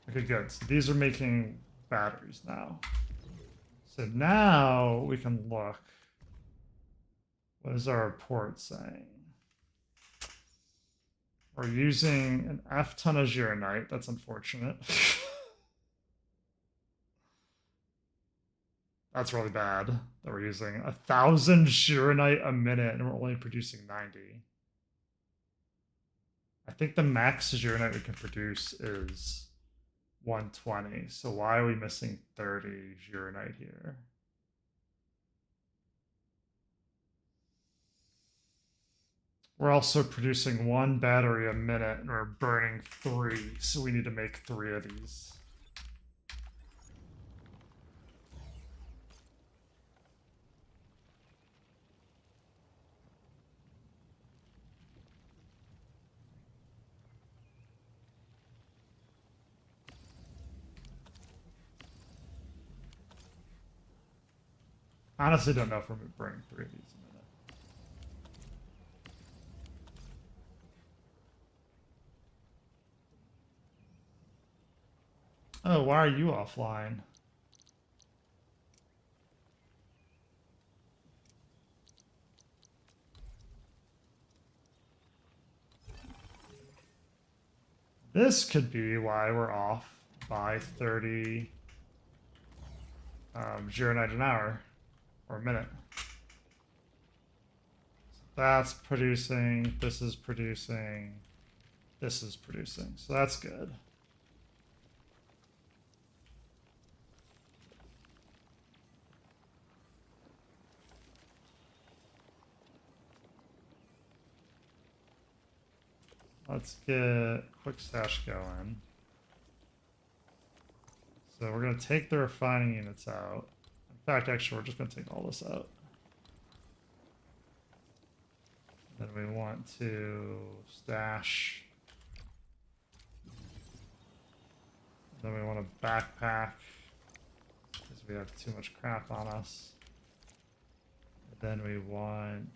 Okay, good. So these are making batteries now. So now we can look. What is our report saying? We're using an F ton of Gyrnite. That's unfortunate. That's really bad that we're using 1,000 Gyrnite a minute and we're only producing 90. I think the max Gyrnite we can produce is 120. So why are we missing 30 Gyrnite here? We're also producing 1 battery a minute and we're burning 3. So we need to make 3 of these. Honestly, don't know if we're burning 3 of these a minute. Oh, why are you offline? This could be why we're off by 30 Gironite an hour or a minute. So that's producing, this is producing, this is producing. So that's good. Let's get quick stash going. So we're going to take the refining units out. In fact, actually, we're just going to take all this out. Then we want to stash. Then we want to backpack because we have too much crap on us. Then we want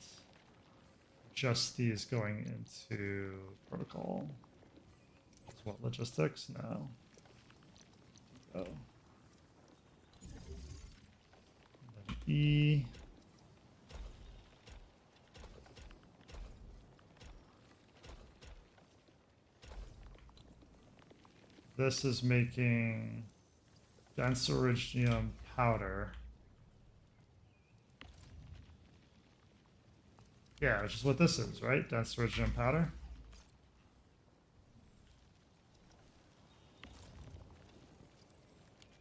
just these going into protocol. What, logistics? No. Oh. Then E. This is making dense originium powder. Yeah, which is what this is, right? Dense originium powder.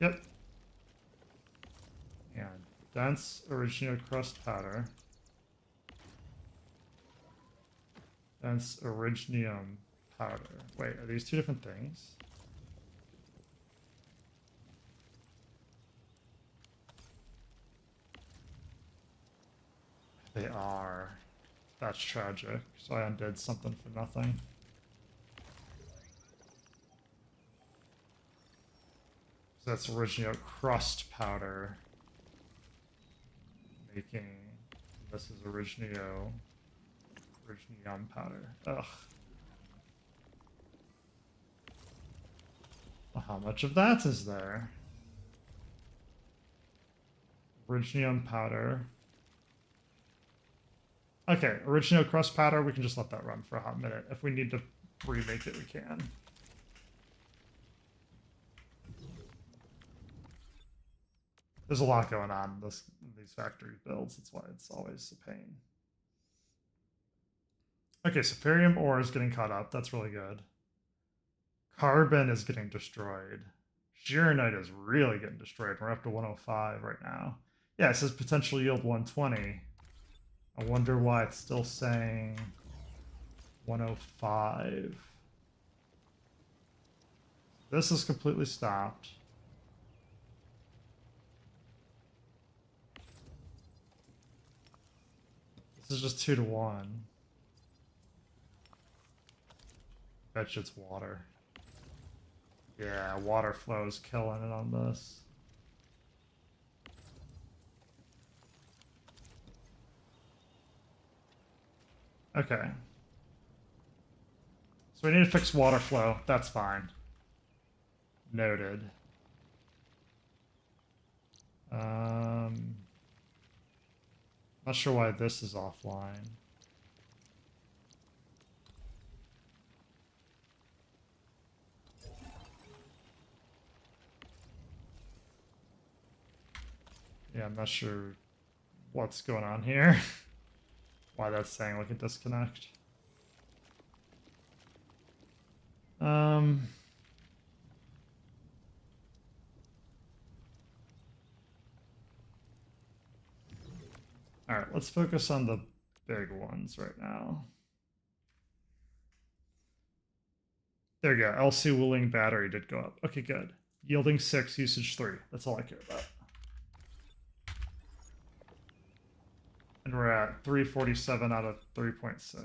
Yep. And dense originium crust powder. Dense originium powder. Wait, are these two different things? They are. That's tragic. So I undid something for nothing. So that's original crust powder. Making this is originum powder. Ugh. Well, how much of that is there? Originum powder. Okay, original crust powder, we can just let that run for a hot minute. If we need to remake it, we can. There's a lot going on in these factory builds. That's why it's always a pain. Okay, so Ferium ore is getting caught up. That's really good. Carbon is getting destroyed. Gironite is really getting destroyed. We're up to 105 right now. Yeah, it says potential yield 120. I wonder why it's still saying 105. This is completely stopped. This is just 2 to 1. Bet you it's water. Yeah, water flow is killing it on this. Okay. So we need to fix water flow. That's fine. Noted. Not sure why this is offline. Yeah, I'm not sure what's going on here. Why that's saying like a disconnect. All right, let's focus on the big ones right now. There you go. LC Wuling battery did go up. Okay, good. Yielding 6, usage 3. That's all I care about. And we're at 347 out of 3.6.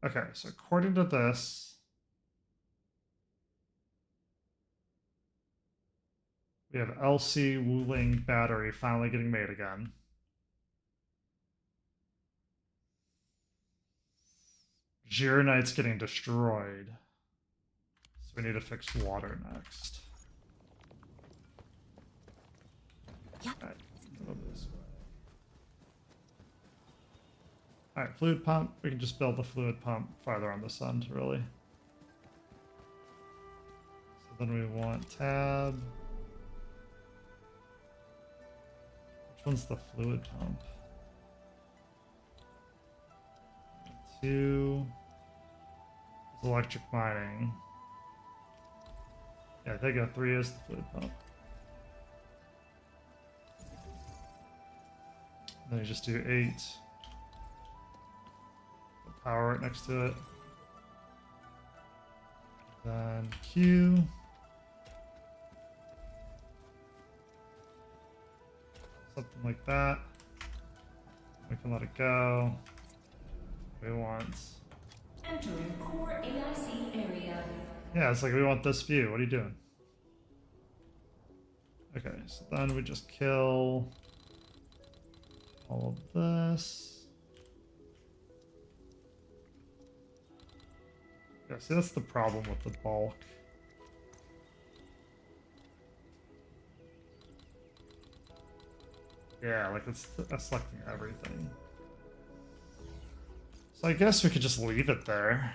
Okay, so according to this, we have LC Wuling battery finally getting made again. Gironite's getting destroyed. So we need to fix water next. Yep. All right, go this way. All right, fluid pump. We can just build the fluid pump farther on this end, really. Then we want tab. Which one's the fluid pump? 2 is electric mining. Yeah, I think 3 is the fluid pump. Then you just do 8. Put power right next to it. Then Q. Something like that. We can let it go. We want... Entering core AIC area. Yeah, it's like we want this view. What are you doing? Okay, so then we just kill all of this. Yeah, see, that's the problem with the bulk. Yeah, like it's selecting everything. So I guess we could just leave it there.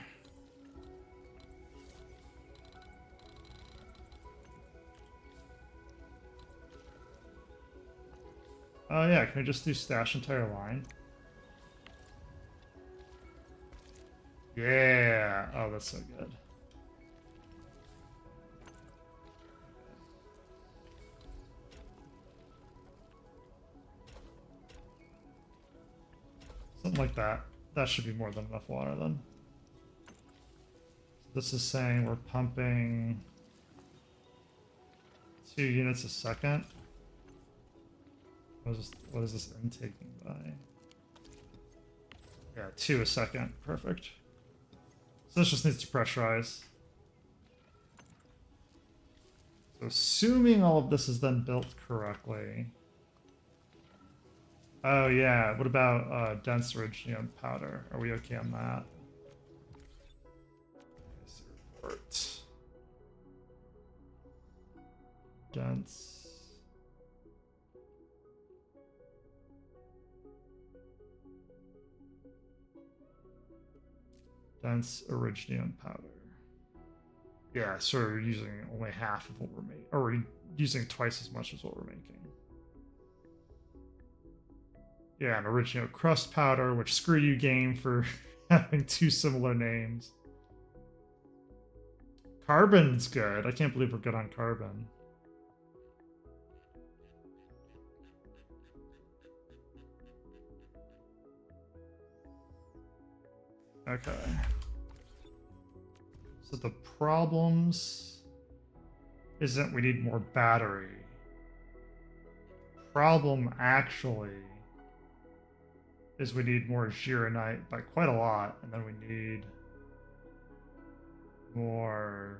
Oh yeah, can we just do stash entire line? Yeah. Oh, that's so good. Something like that. That should be more than enough water then. So this is saying we're pumping 2 units a second. What is this intaking by? Yeah, 2 a second. Perfect. So this just needs to pressurize. So assuming all of this is then built correctly. Oh yeah, what about dense iridium powder? Are we okay on that? Report. Dense. Dense iridium powder. Yeah, so we're using only half of what we're making, or we're using twice as much as what we're making. Yeah, an original crust powder, which screw you game for having 2 similar names. Carbon's good. I can't believe we're good on carbon. Okay. So the problems isn't we need more battery. Problem actually is we need more Gironite by quite a lot, and then we need more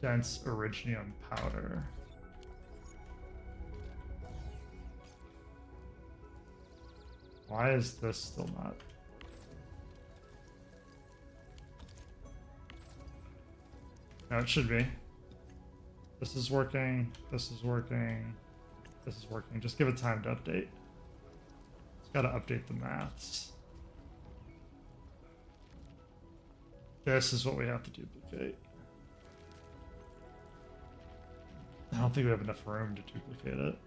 dense iridium powder. Why is this still not? No, it should be. This is working, this is working, this is working. Just give it time to update. Got to update the maths. This is what we have to duplicate. I don't think we have enough room to duplicate it.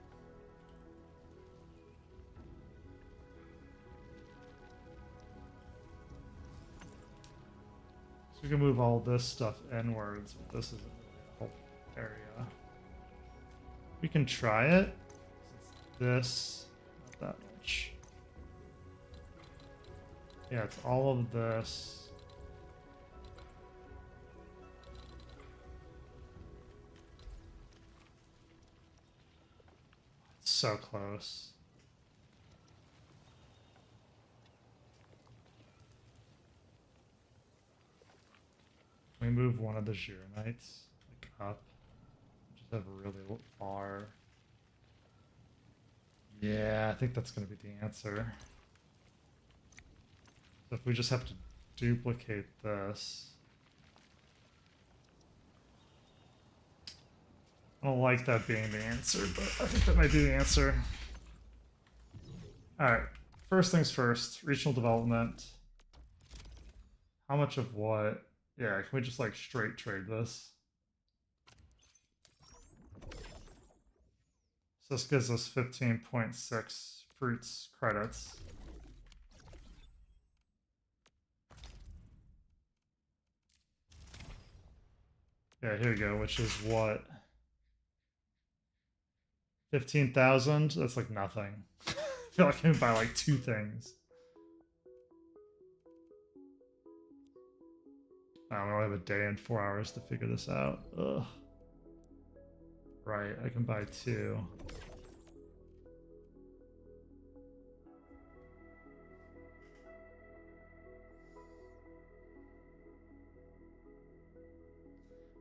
So we can move all this stuff inwards, but this isn't a whole area. We can try it. This, not that much. Yeah, it's all of this. It's so close. We move one of the Gironites like up. Just have a really far. Yeah, I think that's gonna be the answer. So if we just have to duplicate this. I don't like that being the answer, but I think that might be the answer. Alright, first things first, regional development. How much of what? Yeah, can we just like straight trade this? So this gives us 15.6 fruits credits. Yeah, here we go, which is what? 15,000? That's like nothing. I feel like I can buy like 2 things. I don't know, I have a day and 4 hours to figure this out. Ugh. Right, I can buy 2.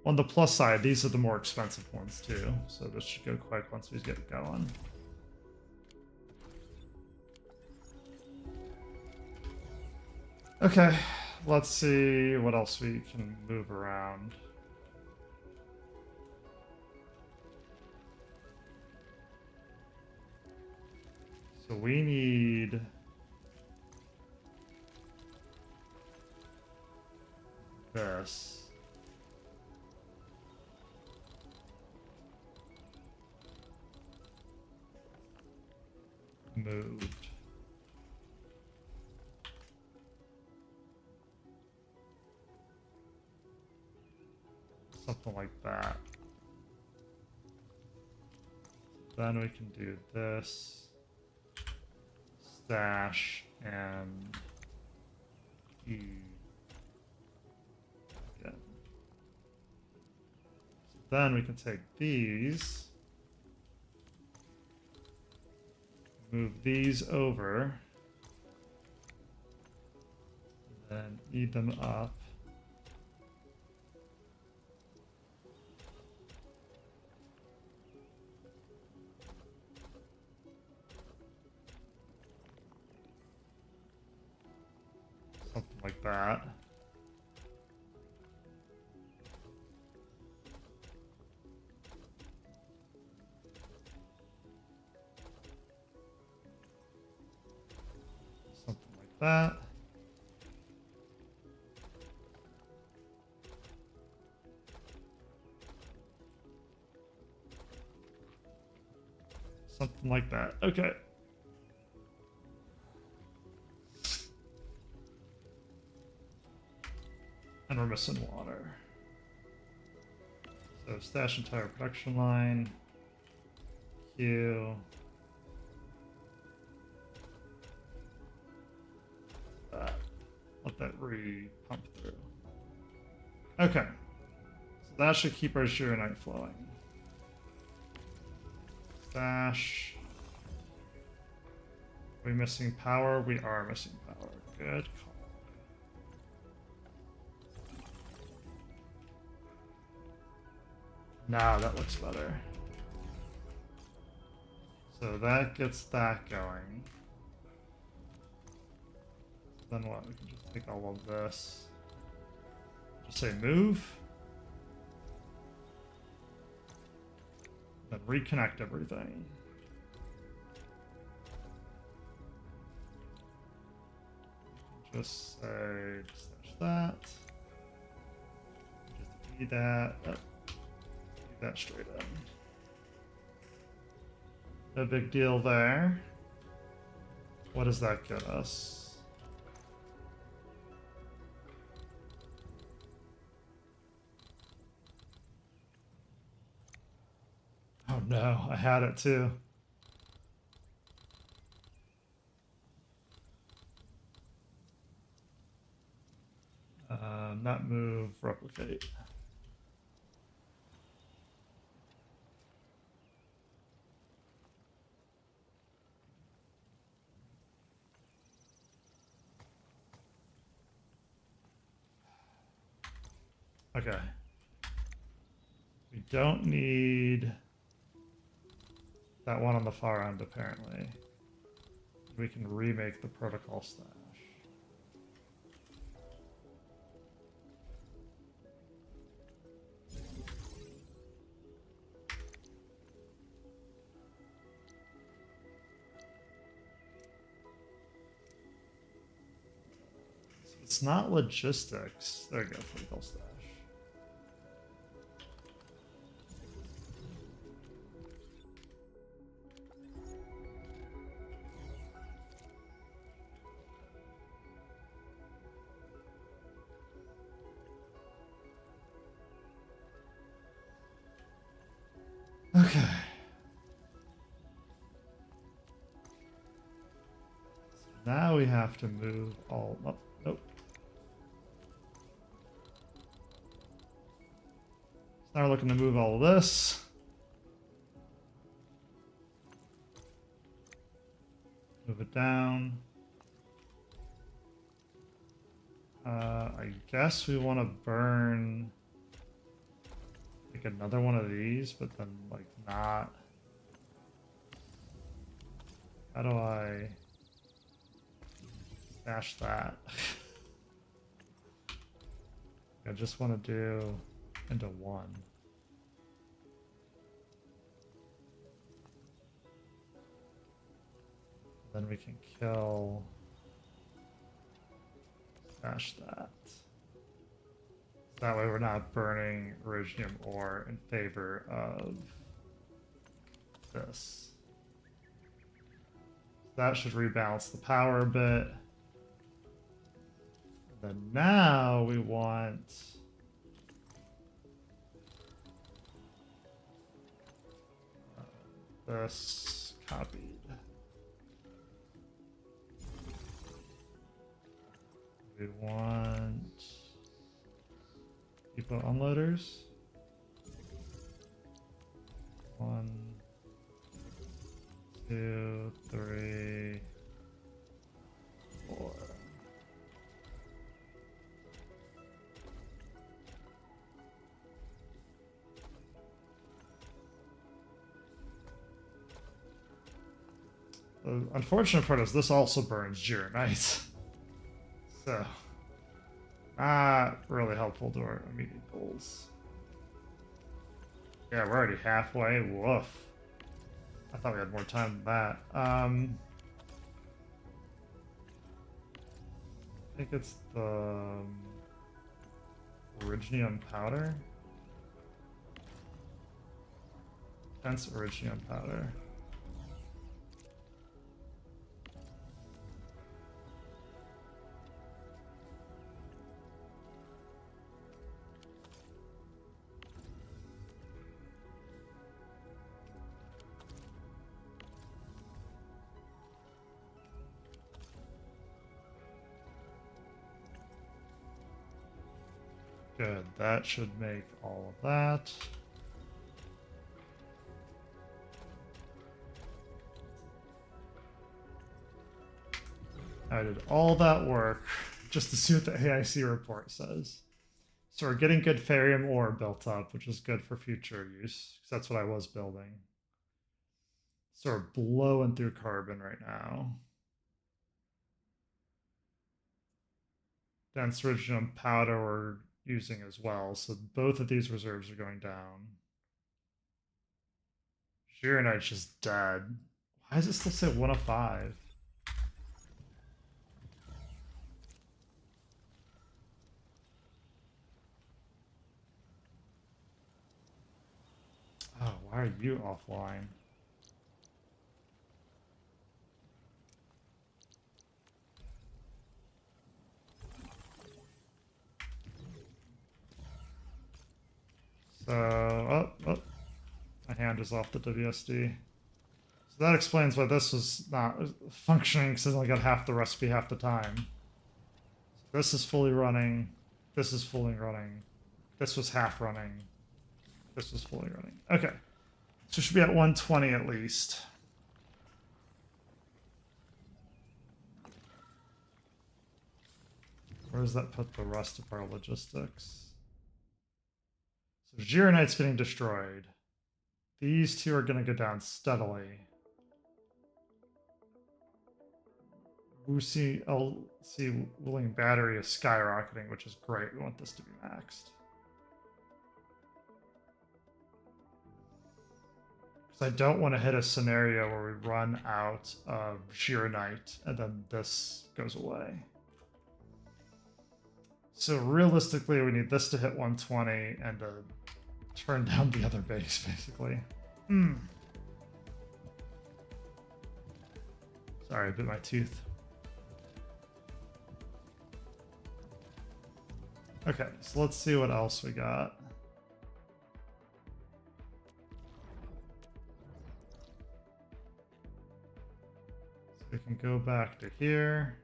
On the plus side, these are the more expensive ones too, so this should go quick once we get going. Okay, let's see what else we can move around. So we need this. Moved. Something like that. Then we can do this. Stash and E. Again. So then we can take these. Move these over. Then eat them up. Something like that. Something like that. Something like that. Okay. And we're missing water. So stash entire production line. Q. That. Let that re-pump through. Okay. So that should keep our Juronite flowing. Stash. Are we missing power? We are missing power. Good call. Now that looks better. So that gets that going. Then what? We can just take all of this. Just say move. Then reconnect everything. Just say slash that. Just E that. That straight in. No big deal there. What does that get us? Oh no, I had it too. Not move, replicate. Okay. We don't need that one on the far end, apparently. We can remake the protocol stash. It's not logistics. There you go, political stash. Okay. Now we have to move all. Oh, nope. So now we're looking to move all of this. Move it down. I guess we want to burn like another one of these, but then like not. How do I stash that? I just want to do into one. Then we can kill. Stash that. That way we're not burning Originium ore in favor of this. That should rebalance the power a bit. Then now we want this copied. We want depot unloaders. 1, 2, 3, 4. The unfortunate part is this also burns Arknights. So, not really helpful to our immediate goals. Yeah, we're already halfway. Woof. I thought we had more time than that. I think it's the Originium powder. Dense Originium powder. Good, that should make all of that. I did all that work just to see what the AIC report says. So we're getting good Therium ore built up, which is good for future use, because that's what I was building. So we're blowing through carbon right now. Dense Originium powder we're using as well, so both of these reserves are going down. Arknight's just dead. Why does it still say 1 of 5? Oh, why are you offline? So, my hand is off the WSD. So that explains why this was not functioning, because it only got half the recipe half the time. So this is fully running. This is fully running. This was half running. This was fully running. Okay. So we should be at 120 at least. Where does that put the rest of our logistics? So Arknights getting destroyed. These two are going to go down steadily. Wuxi LC willing battery is skyrocketing, which is great. We want this to be maxed. Because I don't want to hit a scenario where we run out of Arknight and then this goes away. So realistically, we need this to hit 120 and to turn down the other base, basically. Sorry, I bit my tooth. Okay, so let's see what else we got. So we can go back to here.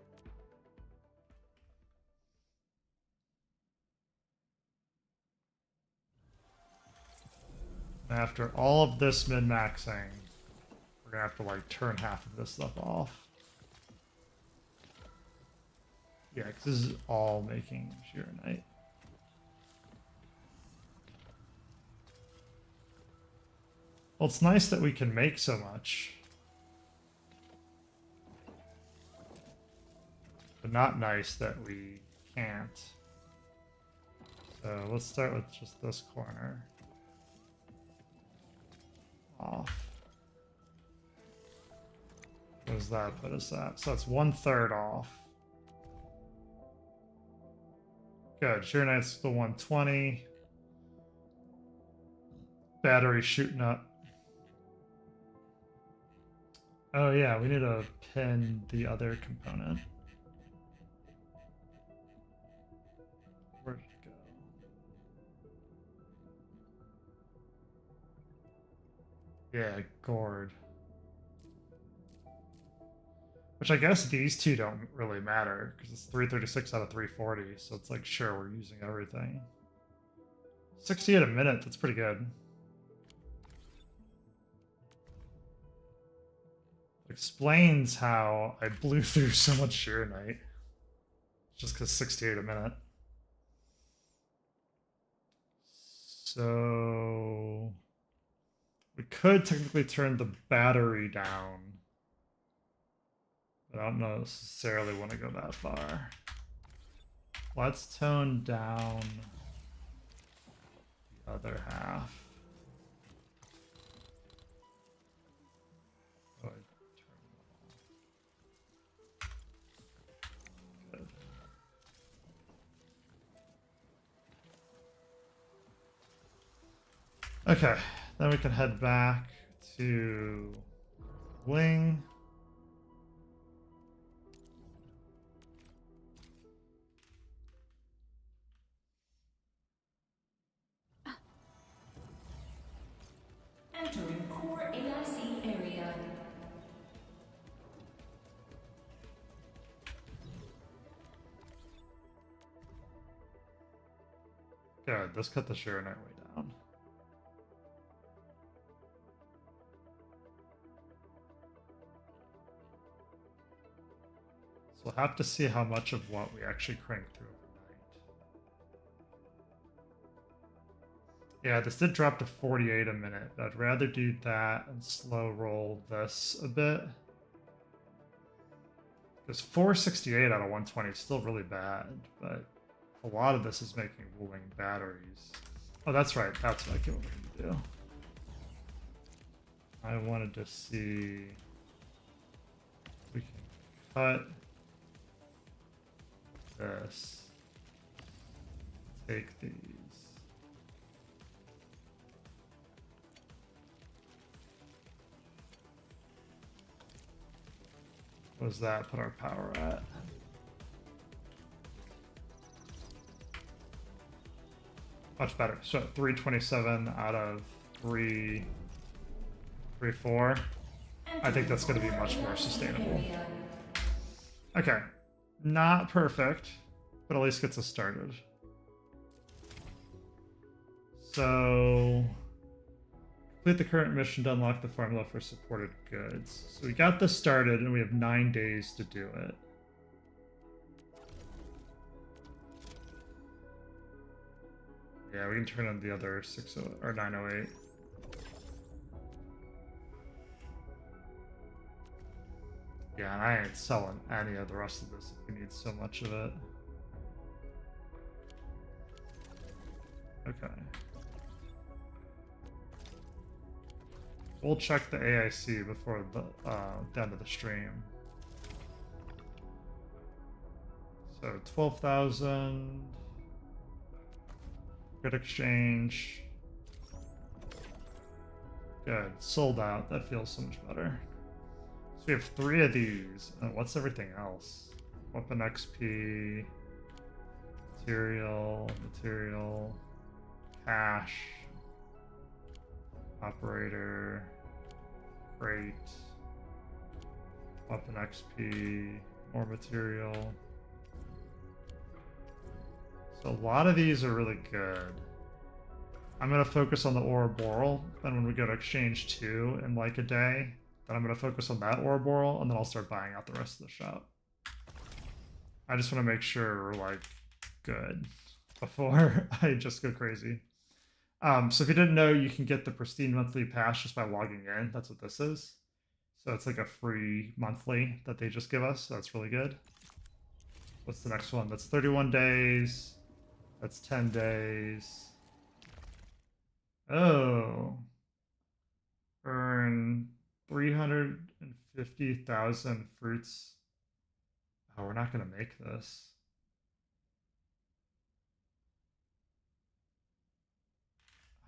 After all of this min-maxing, we're gonna have to like turn half of this stuff off. Yeah, because this is all making sheer night. Well, it's nice that we can make so much. But not nice that we can't. So let's start with just this corner. Off. What does that put us at? So that's 1/3 off. Good. Sheer Knight's the 120. Battery shooting up. Oh yeah, we need to pin the other component. Where'd it go? Yeah, gourd. Which I guess these two don't really matter, because it's 336 out of 340, so it's like, sure, we're using everything. 68 a minute, that's pretty good. Explains how I blew through so much sheer night. Just because 68 a minute. So we could technically turn the battery down. But I don't necessarily want to go that far. Let's tone down the other half. Oh, I turned that off. Good. Okay, then we can head back to Wing. Entering core AIC area. Good, let's cut the sheer night way down. So we'll have to see how much of what we actually crank through overnight. Yeah, this did drop to 48 a minute. I'd rather do that and slow roll this a bit. Because 468 out of 120 is still really bad, but a lot of this is making wooling batteries. Oh, that's right. That's what I get what we're going to do. I wanted to see if we can cut this. Take these. What does that put our power at? Much better. So 327 out of 334. I think that's going to be much more sustainable. Okay. Not perfect, but at least gets us started. So complete the current mission to unlock the formula for supported goods. So we got this started and we have 9 days to do it. Yeah, we can turn on the other 608 or 908. Yeah, and I ain't selling any of the rest of this if we need so much of it. Okay. We'll check the AIC before the end of the stream. So 12,000. Good exchange. Good. Sold out. That feels so much better. So we have 3 of these. And what's everything else? Weapon XP. Material. Cash. Operator. Crate. Weapon XP. More material. So a lot of these are really good. I'm going to focus on the Ouroboros, then when we go to exchange 2 in like a day, then I'm going to focus on that Ouroboros, and then I'll start buying out the rest of the shop. I just want to make sure we're like good before I just go crazy. So if you didn't know, you can get the Pristine Monthly Pass just by logging in. That's what this is. So it's like a free monthly that they just give us. So that's really good. What's the next one? That's 31 days. That's 10 days. Oh. Earn 350,000 fruits. Oh, we're not going to make this.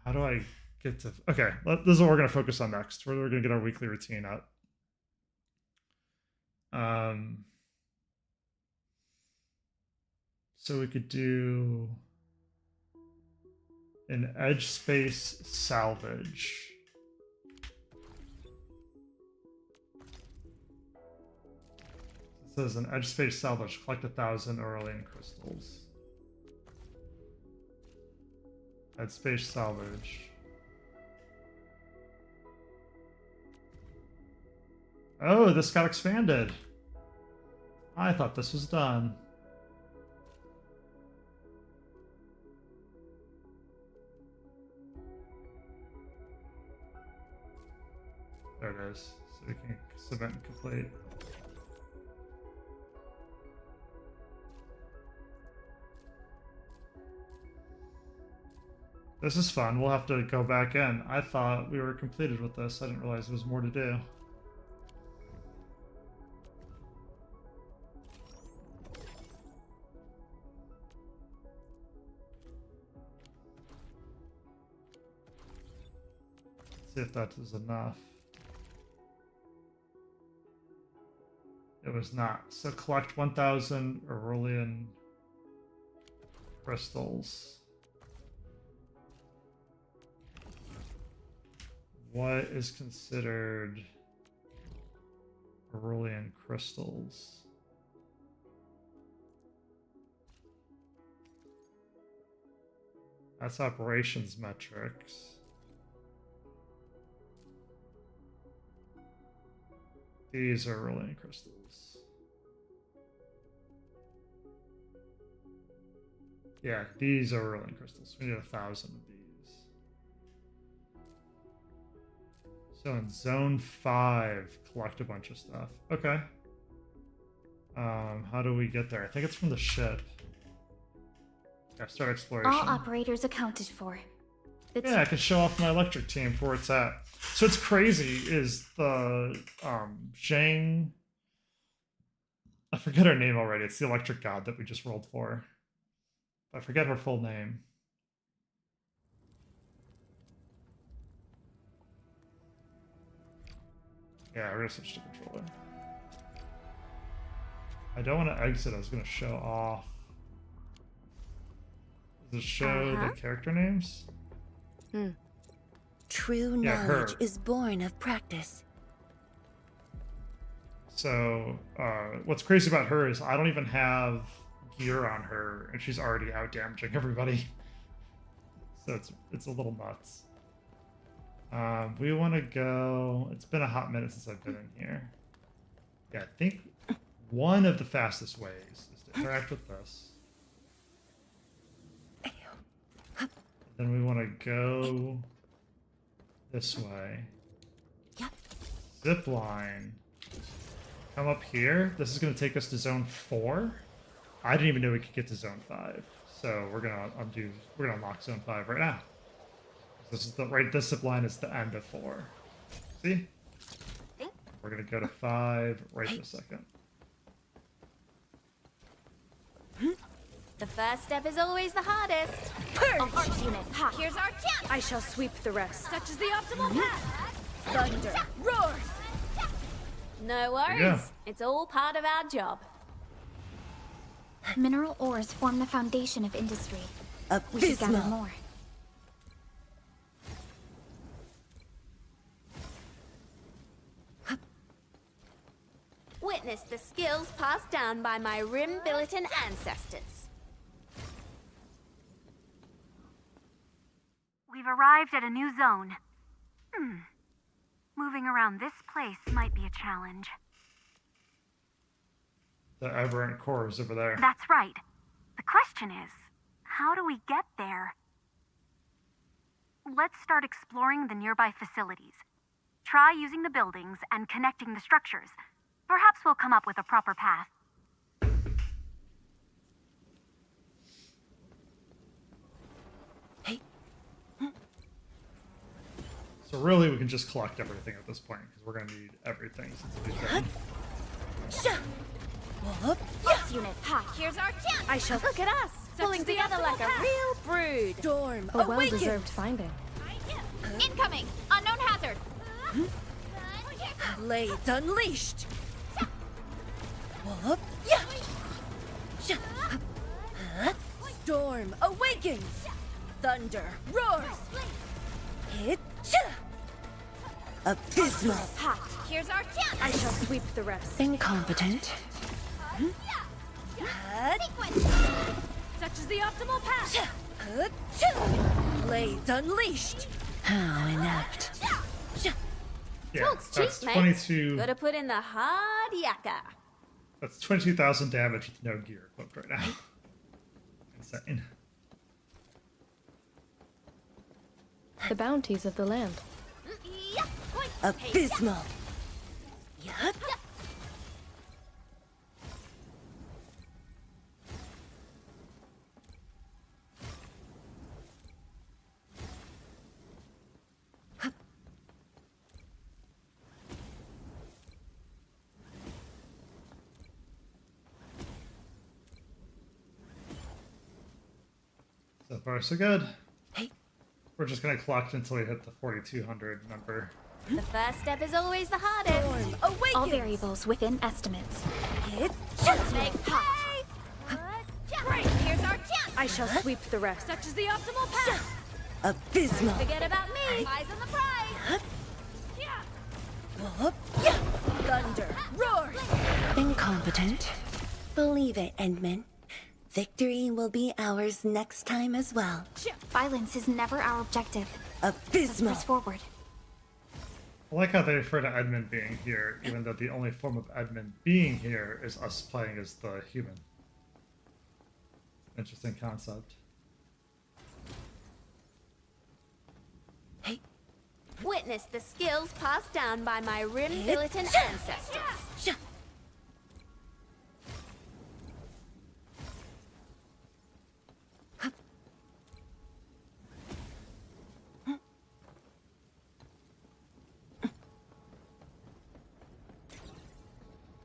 How do I get to... Okay, this is what we're going to focus on next. We're going to get our weekly routine up. So we could do an edge space salvage. It says an edge space salvage, collect 1,000 Aurelian crystals. Edge space salvage. Oh, this got expanded. I thought this was done. There it is. So we can submit and complete. This is fun. We'll have to go back in. I thought we were completed with this. I didn't realize there was more to do. Let's see if that is enough. It was not. So collect 1,000 Aurelian crystals. What is considered Aurelian crystals? That's operations metrics. These are Aurelian crystals. Yeah, these are Aurelian crystals. We need 1,000 of these. So in zone 5, collect a bunch of stuff. Okay. How do we get there? I think it's from the ship. Yeah, start exploration. All operators accounted for. Yeah, I can show off my electric team for where it's at. So what's crazy is the Zhang... I forget her name already. It's the electric god that we just rolled for. I forget her full name. Yeah, we're gonna switch to controller. I don't want to exit. I was gonna show off. Does it show the character names? True knowledge is born of practice. So, what's crazy about her is I don't even have gear on her, and she's already out damaging everybody. So it's a little nuts. We want to go... It's been a hot minute since I've been in here. Yeah, I think one of the fastest ways is to interact with this. Then we want to go this way. Zip line. Come up here. This is going to take us to zone 4. I didn't even know we could get to zone 5. So we're gonna unlock zone 5 right now. This is this zip line is the end of 4. See? We're gonna go to 5 right this second. The first step is always the hardest. Purge! Arch unit, ha! Here's our chance! I shall sweep the rest. Such is the optimal path! Thunder roars! No There you go. worries. It's all part of our job. Mineral ores form the foundation of industry. We should gather Abysmal. more. Witness the skills passed down by my Rim-Billiton ancestors. We've arrived at a new zone. Moving around this place might be a challenge. The aberrant core is over there. That's right. The question is, how do we get there? Let's start exploring the nearby facilities. Try using the buildings and connecting the structures. Perhaps we'll come up with a proper path. Hey, So really, we can just collect everything at this point because we're gonna need everything since we've done. Arch unit, ha! Here's our chance! I shall Look at us! Pulling together like a real brood! storm Oh, a well-deserved finding. Incoming! Unknown hazard! Blades unleashed. Storm awakens. Thunder roars. Hit. abysmal. Ha! Here's our chance! I shall sweep the rest. Incompetent. Such is the optimal path! Blades unleashed. How inept. Yeah, Talk's that's cheap, mate. 22. Gotta put in the hard yakka. That's 22,000 damage with no gear equipped right now. Insane. The bounties of the land. Abysmal. Yup. So far, so good. Hey. We're just gonna collect until we hit the 4,200 number. The first step is always the hardest. Storm awakens. All variables within estimates. Hit. Make hot. Great, here's our chance. I shall sweep the rest. Such is the optimal path. Abysmal. Forget about me. Eyes on the prize. Yeah. Thunder roars. Incompetent. Believe it, Endman. Victory will be ours next time as well. Violence is never our objective. Let's Abysmal. press forward. I like how they refer to Edmund being here, even though the only form of Edmund being here is us playing as the human. Interesting concept. Hey. Witness the skills passed down by my Rim-Billiton ancestors.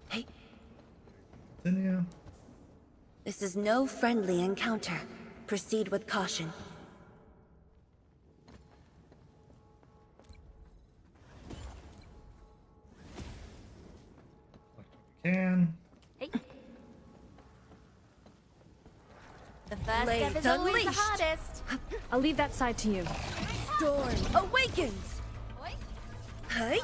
Hey. Continue. This is no friendly encounter. Proceed with caution. Collect what we can. Hey. The first step Blades is always the unleashed. hardest. I'll leave that side to you. Storm awakens. Hey.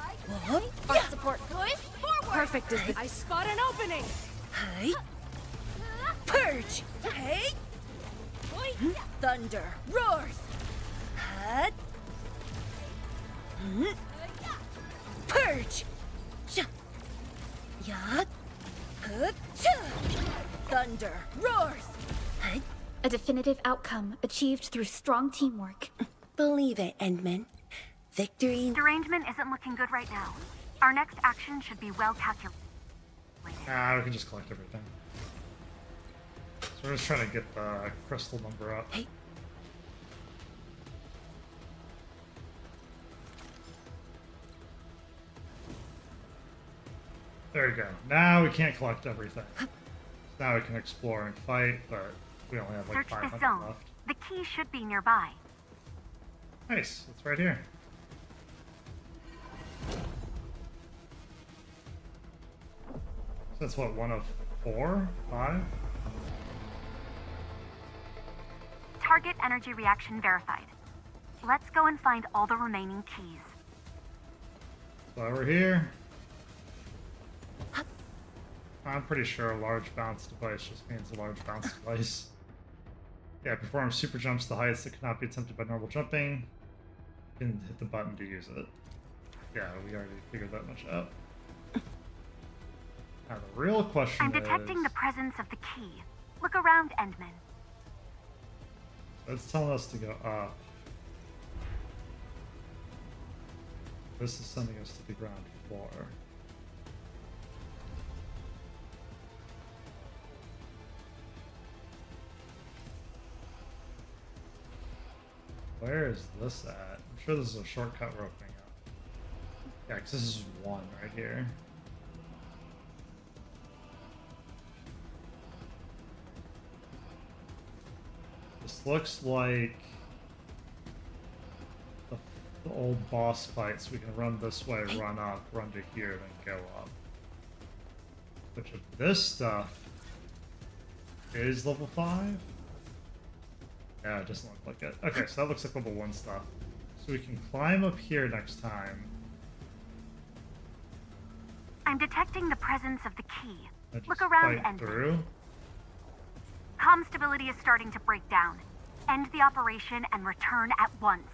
Arch support, push forward. Perfect is the. I spot an opening. Hey. Purge. Hey. Thunder roars. Hut. Purge. Yat. Hut. Thunder roars. A definitive outcome achieved through strong teamwork. Believe it, Endman. Victory. Derangement isn't looking good right now. Our next action should be well calculated. Ah, we can just collect everything. So we're just trying to get the crystal number up. Hey. There you go. Now we can't collect everything. Now we can explore and fight, but We only have like Search 500 the zone. left. The key should be nearby. Nice, it's right here. So that's what, 1 of 4? 5? Target energy reaction verified. Let's go and find all the remaining keys. So we're here. I'm pretty sure a large bounce device just means a large bounce device. Yeah, performs super jumps to heights that cannot be attempted by normal jumping. You can hit the button to use it. Yeah, we already figured that much out. Now the real question I'm detecting is... the presence of the key. Look around, Endman. It's telling us to go up. This is sending us to the ground floor. Where is this at? I'm sure this is a shortcut we're opening up. Yeah, because this is 1 right here. This looks like the old boss fights. We can run this way, run up, run to here, then go up. Which of this stuff is level 5? Yeah, it doesn't look like it. Okay, so that looks like level 1 stuff. So we can climb up here next time. I'm detecting the presence of the key. And Look just around, fight Endman. through. Comm stability is starting to break down. End the operation and return at once.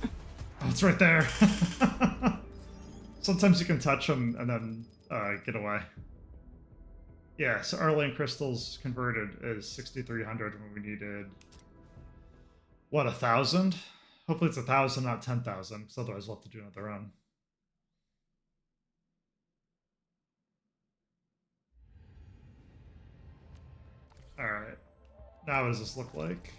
Oh, it's right there. Sometimes you can touch them and then get away. Yeah, so our lane crystals converted is 6,300 when we needed, what, 1,000? Hopefully it's 1,000, not 10,000, because otherwise we'll have to do another run. Alright. Now what does this look like?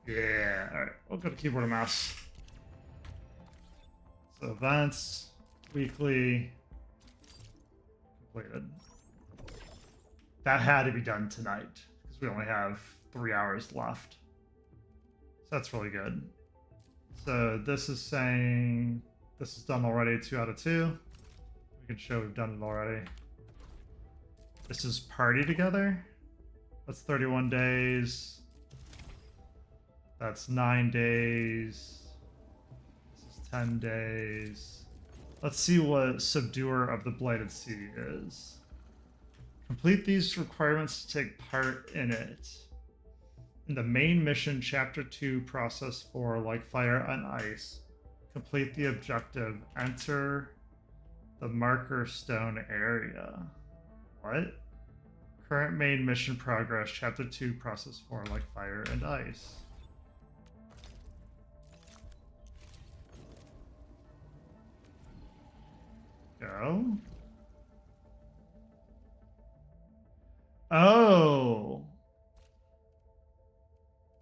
Yeah, alright. We'll go to keyboard and mouse. So events, weekly, completed. That had to be done tonight, because we only have 3 hours left. So that's really good. So this is saying this is done already, 2 out of 2. We can show we've done it already. This is party together. That's 31 days. That's 9 days. This is 10 days. Let's see what Subduer of the Blighted Sea is. Complete these requirements to take part in it. In the main mission, Chapter 2, Process 4, like fire on ice. Complete the objective. Enter the marker stone area. What? Current main mission progress, Chapter 2, Process 4, like fire and ice. Go. Oh.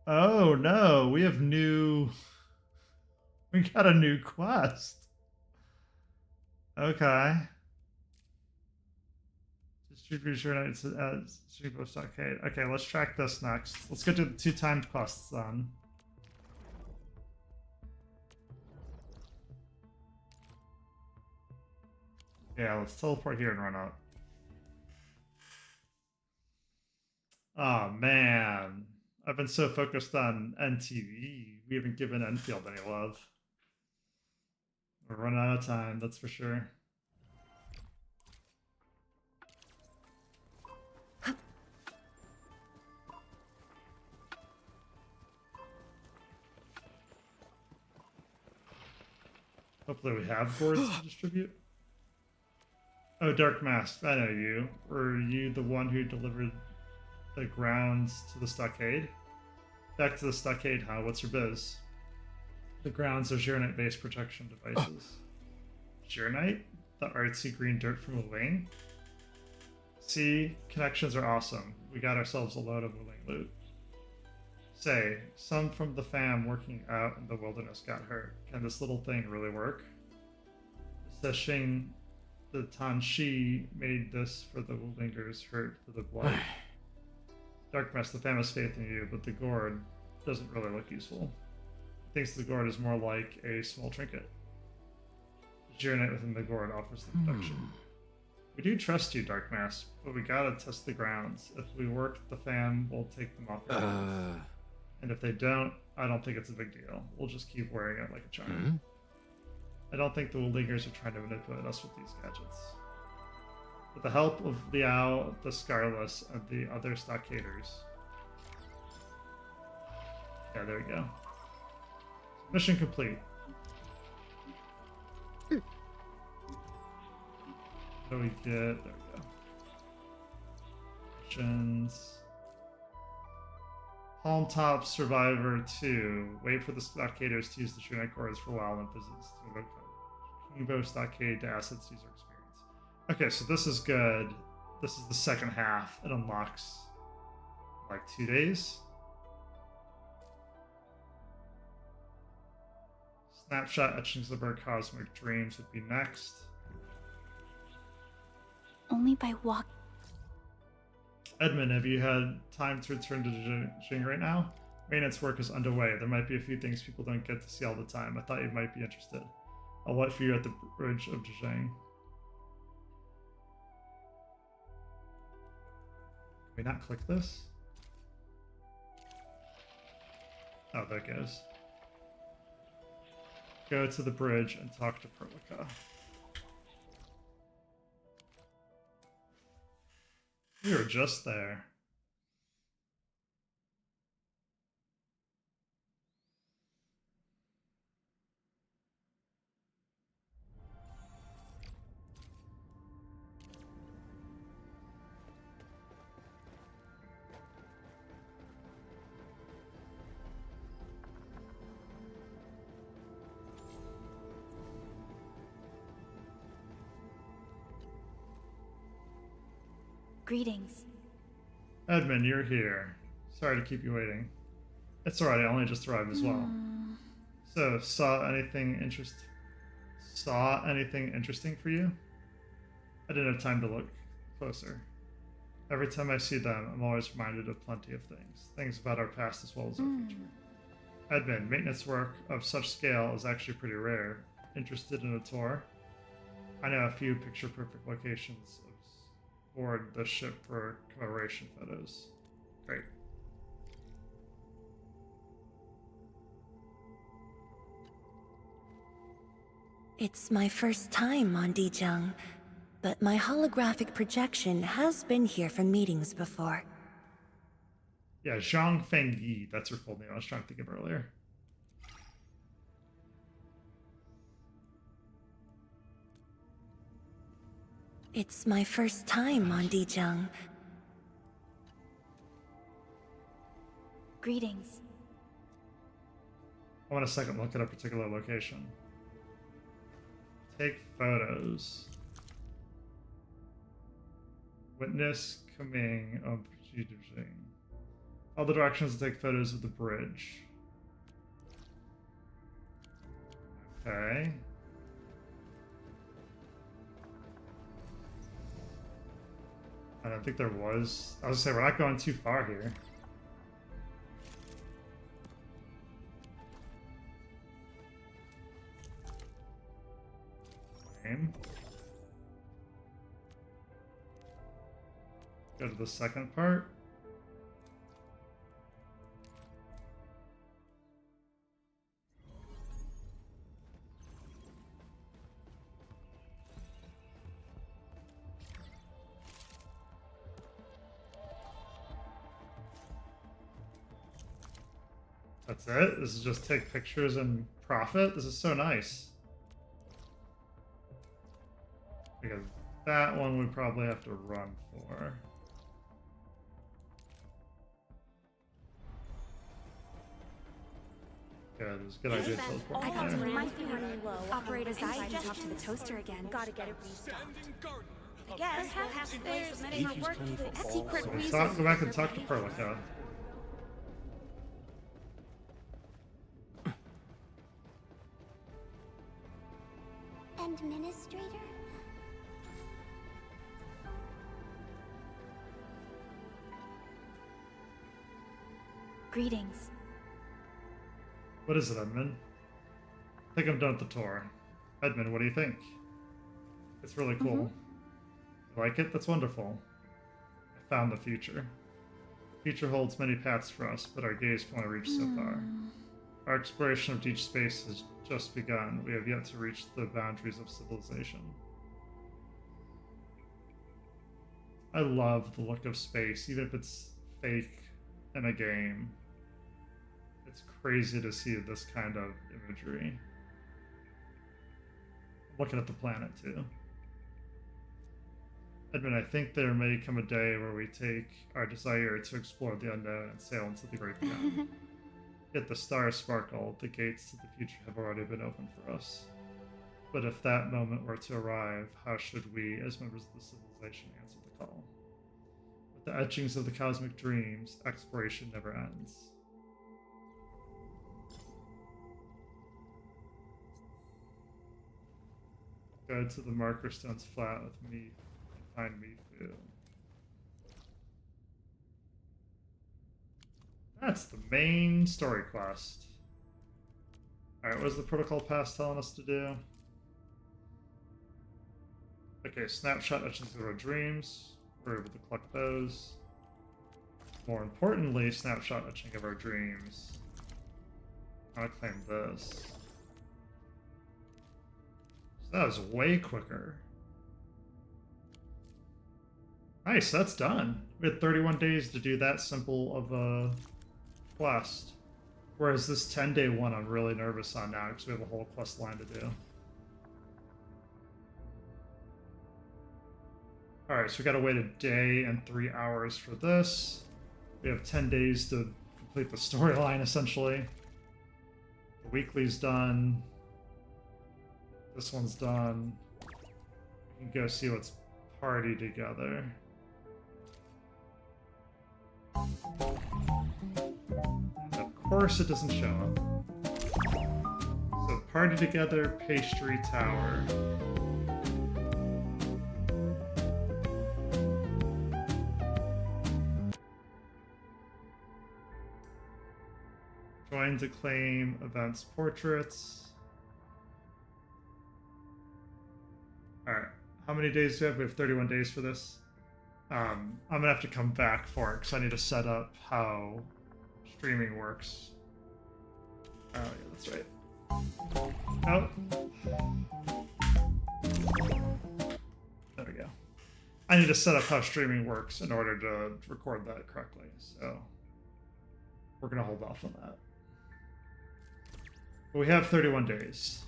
Oh no, we have new... We got a new quest. Okay. Distribute your nights as Super Stockade. Okay, let's track this next. Let's go to the 2 timed quests then. Yeah, let's teleport here and run out. Oh man. I've been so focused on NTV, we haven't given Endfield any love. We're running out of time, that's for sure. Hopefully we have boards to distribute. Oh, Dark Mask, I know you. Were you the one who delivered the grounds to the stockade? Back to the stockade, huh? What's your biz? The grounds are Zhurnite-based protection devices. Zhurnite? The artsy green dirt from a wing? See, connections are awesome. We got ourselves a load of willing loot. Say, some from the fam working out in the wilderness got hurt. Can this little thing really work? This Seshing the Tanshi made this for the lingers hurt for the blood. Dark Mess, the fan has faith in you, but the gourd doesn't really look useful. He thinks the gourd is more like a small trinket. The urinate within the gourd offers the protection. We do trust you, Dark Mass, but we gotta test the grounds. If we work the fan, we'll take them off. And if they don't, I don't think it's a big deal. We'll just keep wearing it like a charm. I don't think the Lingers are trying to manipulate us with these gadgets. With the help of Liao, the Scarless, and the other stockaders. Yeah, there we go. Mission complete. What do we get? There we go. Missions. Palm Top Survivor 2. Wait for the stockaders to use the Trinite cords for a while and visits to Kingbo Stockade to assets user experience. Okay, so this is good. This is the second half. It unlocks like 2 days. Snapshot, Echings of Cosmic Dreams would be next. Only by walk. Edmund, have you had time to return to Jing right now? Maintenance work is underway. There might be a few things people don't get to see all the time. I thought you might be interested. I'll wait for you at the bridge of Jing. Can we not click this? Oh, there it goes. Go to the bridge and talk to Perlica. We were just there. Greetings. Edmund, you're here. Sorry to keep you waiting. It's alright, I only just arrived as well. So, saw anything interesting for you? I didn't have time to look closer. Every time I see them, I'm always reminded of plenty of things. Things about our past as well as our future. Edmund, maintenance work of such scale is actually pretty rare. Interested in a tour? I know a few picture-perfect locations aboard the ship for commemoration photos. Great. It's my first time on Dijang, but my holographic projection has been here for meetings before. Yeah, Zhang Feng Yi, that's her full name. I was trying to think of earlier. It's my first time on Dijang. Greetings. I want a second look at a particular location. Take photos. Witness coming of Jidujing. All the directions to take photos of the bridge. Okay. I don't think there was. I was gonna say, we're not going too far here. Go to the second part. That's it? This is just take pictures and profit? This is so nice. Because that one we probably have to run for. Good, it was a good idea to teleport I got to there. remind you running low. Operator I Zai need can talk to the toaster again. Gotta get it restocked. I guess we'll have to play submitting our work to the secret So we reason. go back and talk to Perlica. Administrator? Greetings. What is it, Edmund? I think I'm done with the tour. Edmund, what do you think? It's really cool. You like it? That's wonderful. I found the future. The future holds many paths for us, but our gaze can only reach so far. Our exploration of each space has just begun. We have yet to reach the boundaries of civilization. I love the look of space, even if it's fake in a game. It's crazy to see this kind of imagery. Looking at the planet too. Edmund, I think there may come a day where we take our desire to explore the unknown and sail into the great beyond. Yet the stars sparkle, the gates to the future have already been opened for us. But if that moment were to arrive, how should we, as members of the civilization, answer the call? With the etchings of the cosmic dreams, exploration never ends. Go to the marker stones flat with me and find me food. That's the main story quest. Alright, what is the protocol pass telling us to do? Okay, snapshot etchings of our dreams. We're able to collect those. More importantly, snapshot etching of our dreams. I'm gonna claim this. That was way quicker. Nice, that's done. We had 31 days to do that simple of a quest. Whereas this 10-day one I'm really nervous on now because we have a whole quest line to do. Alright, so we gotta wait a day and 3 hours for this. We have 10 days to complete the storyline essentially. The weekly's done. This one's done. We can go see what's party together. And of course it doesn't show up. So party together, pastry tower. Join to claim events portraits. Alright, how many days do we have? We have 31 days for this. I'm gonna have to come back for it because I need to set up how streaming works. Oh yeah, that's right. Oh. There we go. I need to set up how streaming works in order to record that correctly, so we're gonna hold off on that. But we have 31 days.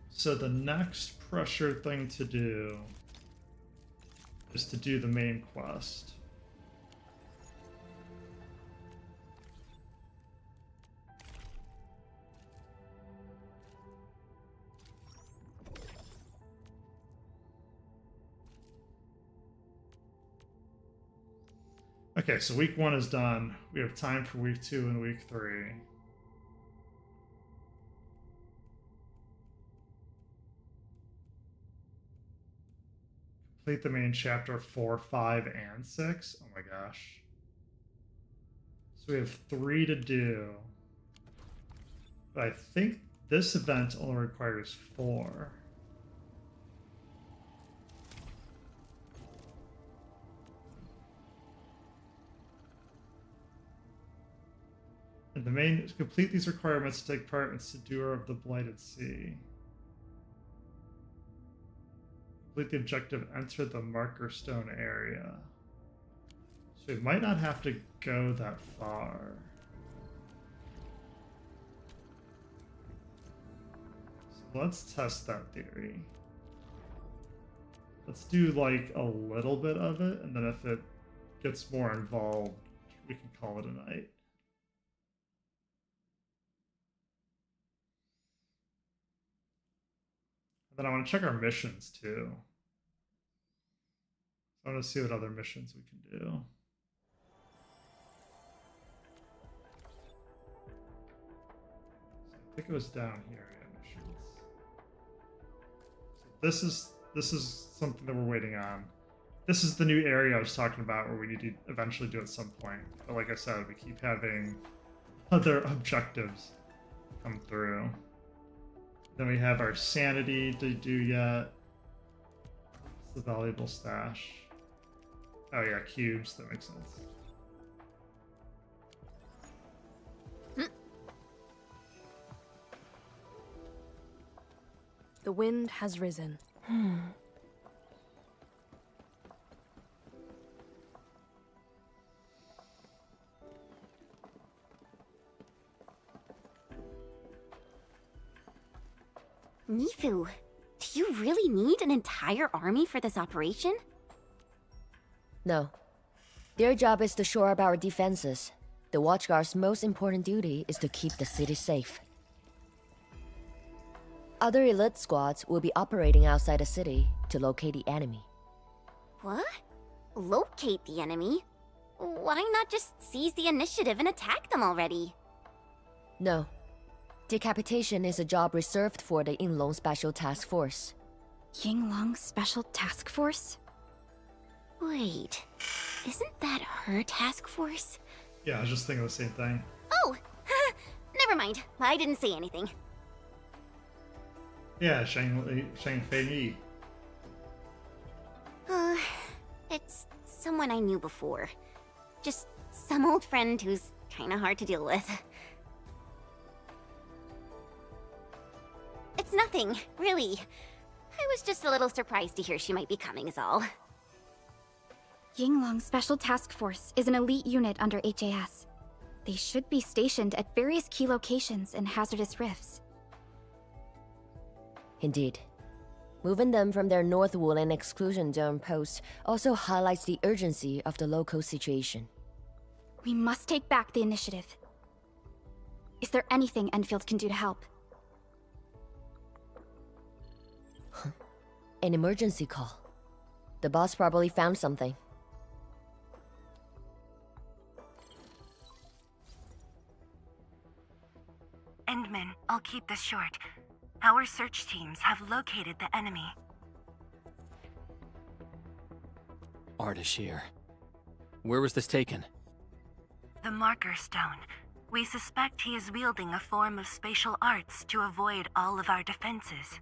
So the next pressure thing to do is to do the main quest. Okay, so week 1 is done. We have time for week 2 and week 3. Complete the main chapter 4, 5, and 6. Oh my gosh. So we have 3 to do. But I think this event only requires 4. And the main is complete these requirements to take part in Subduer of the Blighted Sea. Complete the objective, enter the marker stone area. So we might not have to go that far. So let's test that theory. Let's do like a little bit of it, and then if it gets more involved, we can call it a night. Then I want to check our missions too. I want to see what other missions we can do. So I think it was down here, yeah, missions. this is something that we're waiting on. This is the new area I was talking about where we need to eventually do at some point. But like I said, we keep having other objectives come through. Then we have our sanity to do yet. It's the valuable stash. Oh yeah, cubes, that makes sense. The wind has risen. Nifu, do you really need an entire army for this operation? No. Their job is to shore up our defenses. The Watchguard's most important duty is to keep the city safe. Other elite squads will be operating outside the city to locate the enemy. What? Locate the enemy? Why not just seize the initiative and attack them already? No. Decapitation is a job reserved for the Yinglong Special Task Force. Yinglong Special Task Force? Wait, isn't that her task force? Yeah, I was just thinking the same thing. Oh! Never mind, I didn't say anything. Yeah, Shang Fei Yi. It's someone I knew before. Just some old friend who's kinda hard to deal with. It's nothing, really. I was just a little surprised to hear she might be coming is all. Yinglong Special Task Force is an elite unit under HAS. They should be stationed at various key locations in hazardous rifts. Indeed. Moving them from their North Woolen exclusion zone post also highlights the urgency of the local situation. We must take back the initiative. Is there anything Endfield can do to help? An emergency call. The boss probably found something. Endman, I'll keep this short. Our search teams have located the enemy. Ardashir. Where was this taken? The Marker Stone. We suspect he is wielding a form of spatial arts to avoid all of our defenses.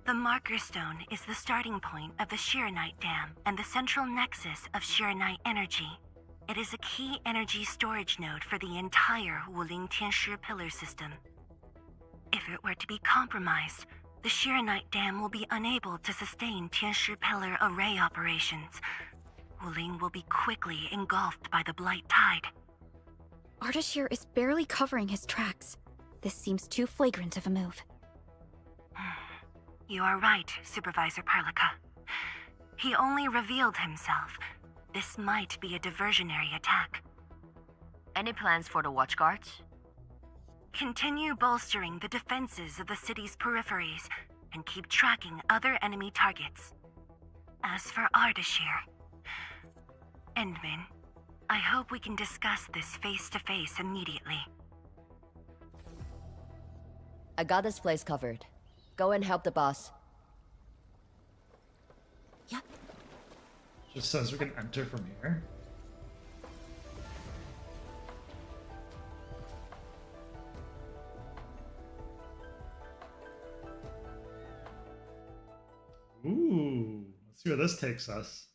The Marker Stone is the starting point of the Shiranite Dam and the central nexus of Shiranite energy. It is a key energy storage node for the entire Wuling Tianshi pillar system. If it were to be compromised, the Shiranite Dam will be unable to sustain Tianshi pillar array operations. Wuling will be quickly engulfed by the Blight Tide. Ardashir is barely covering his tracks. This seems too flagrant of a move. You are right, Supervisor Parlica. He only revealed himself. This might be a diversionary attack. Any plans for the Watchguards? Continue bolstering the defenses of the city's peripheries and keep tracking other enemy targets. As for Ardashir, Endman, I hope we can discuss this face-to-face immediately. I got this place covered. Go and help the boss. Yep. Just says we can enter from here. Ooh, let's see where this takes us.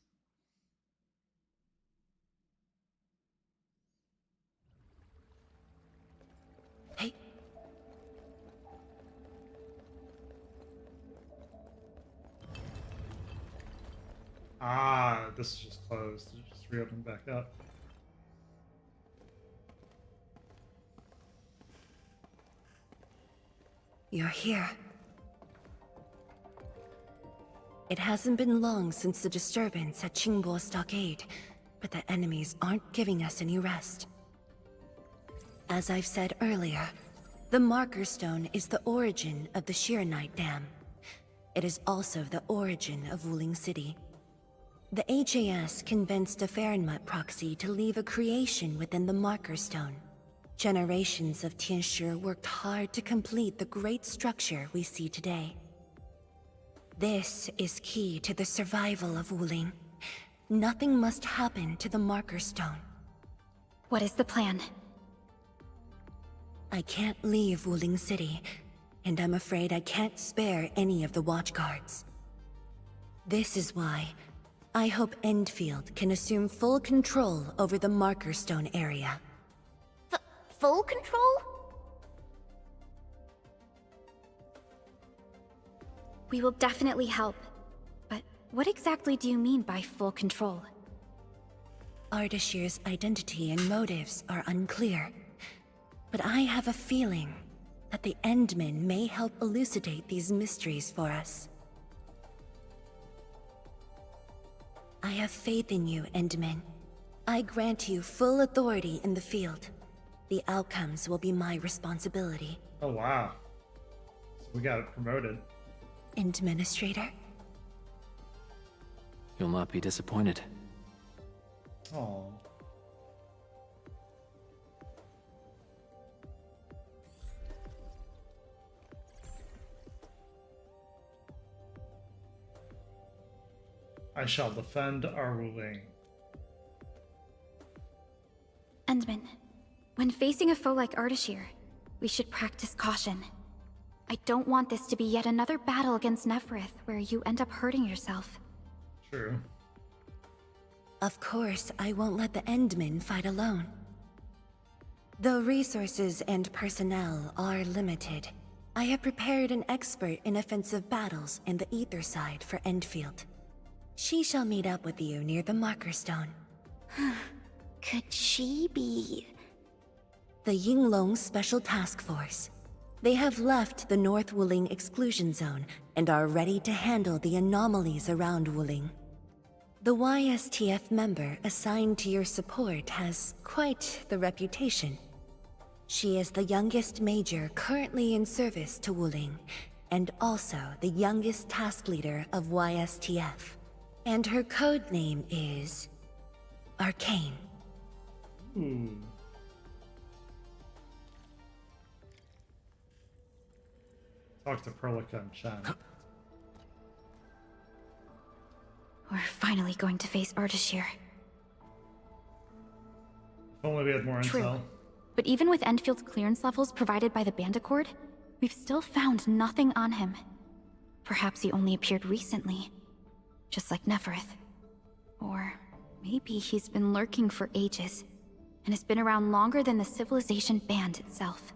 Hey. Ah, this is just closed. It just reopened back up. You're here. It hasn't been long since the disturbance at Qingbo Stockade, but the enemies aren't giving us any rest. As I've said earlier, the Marker Stone is the origin of the Shiranite Dam. It is also the origin of Wuling City. The HAS convinced a Fahrenheit proxy to leave a creation within the Marker Stone. Generations of Tianshi worked hard to complete the great structure we see today. This is key to the survival of Wuling. Nothing must happen to the Marker Stone. What is the plan? I can't leave Wuling City, and I'm afraid I can't spare any of the Watchguards. This is why I hope Endfield can assume full control over the Marker Stone area. Full control? We will definitely help. But what exactly do you mean by full control? Ardashir's identity and motives are unclear, but I have a feeling that the Endmen may help elucidate these mysteries for us. I have faith in you, Endmen. I grant you full authority in the field. The outcomes will be my responsibility. Oh, wow. So we got it promoted. Administrator? You'll not be disappointed. Oh. I shall defend our ruling. Endman, when facing a foe like Ardashir, we should practice caution. I don't want this to be yet another battle against Neferith where you end up hurting yourself. True. Of course, I won't let the Endmen fight alone. Though resources and personnel are limited, I have prepared an expert in offensive battles in the Ether side for Endfield. She shall meet up with you near the Marker Stone. Could she be... The Yinglong Special Task Force. They have left the North Wuling exclusion zone and are ready to handle the anomalies around Wuling. The YSTF member assigned to your support has quite the reputation. She is the youngest major currently in service to Wuling, and also the youngest task leader of YSTF. And her code name is... Arcane. Ooh. Talk to Perlica and Chen. We're finally going to face Ardashir. If only we had more True. intel. But even with Enfield's clearance levels provided by the Bandicord, we've still found nothing on him. Perhaps he only appeared recently, just like Neferith. Or maybe he's been lurking for ages, and has been around longer than the civilization band itself.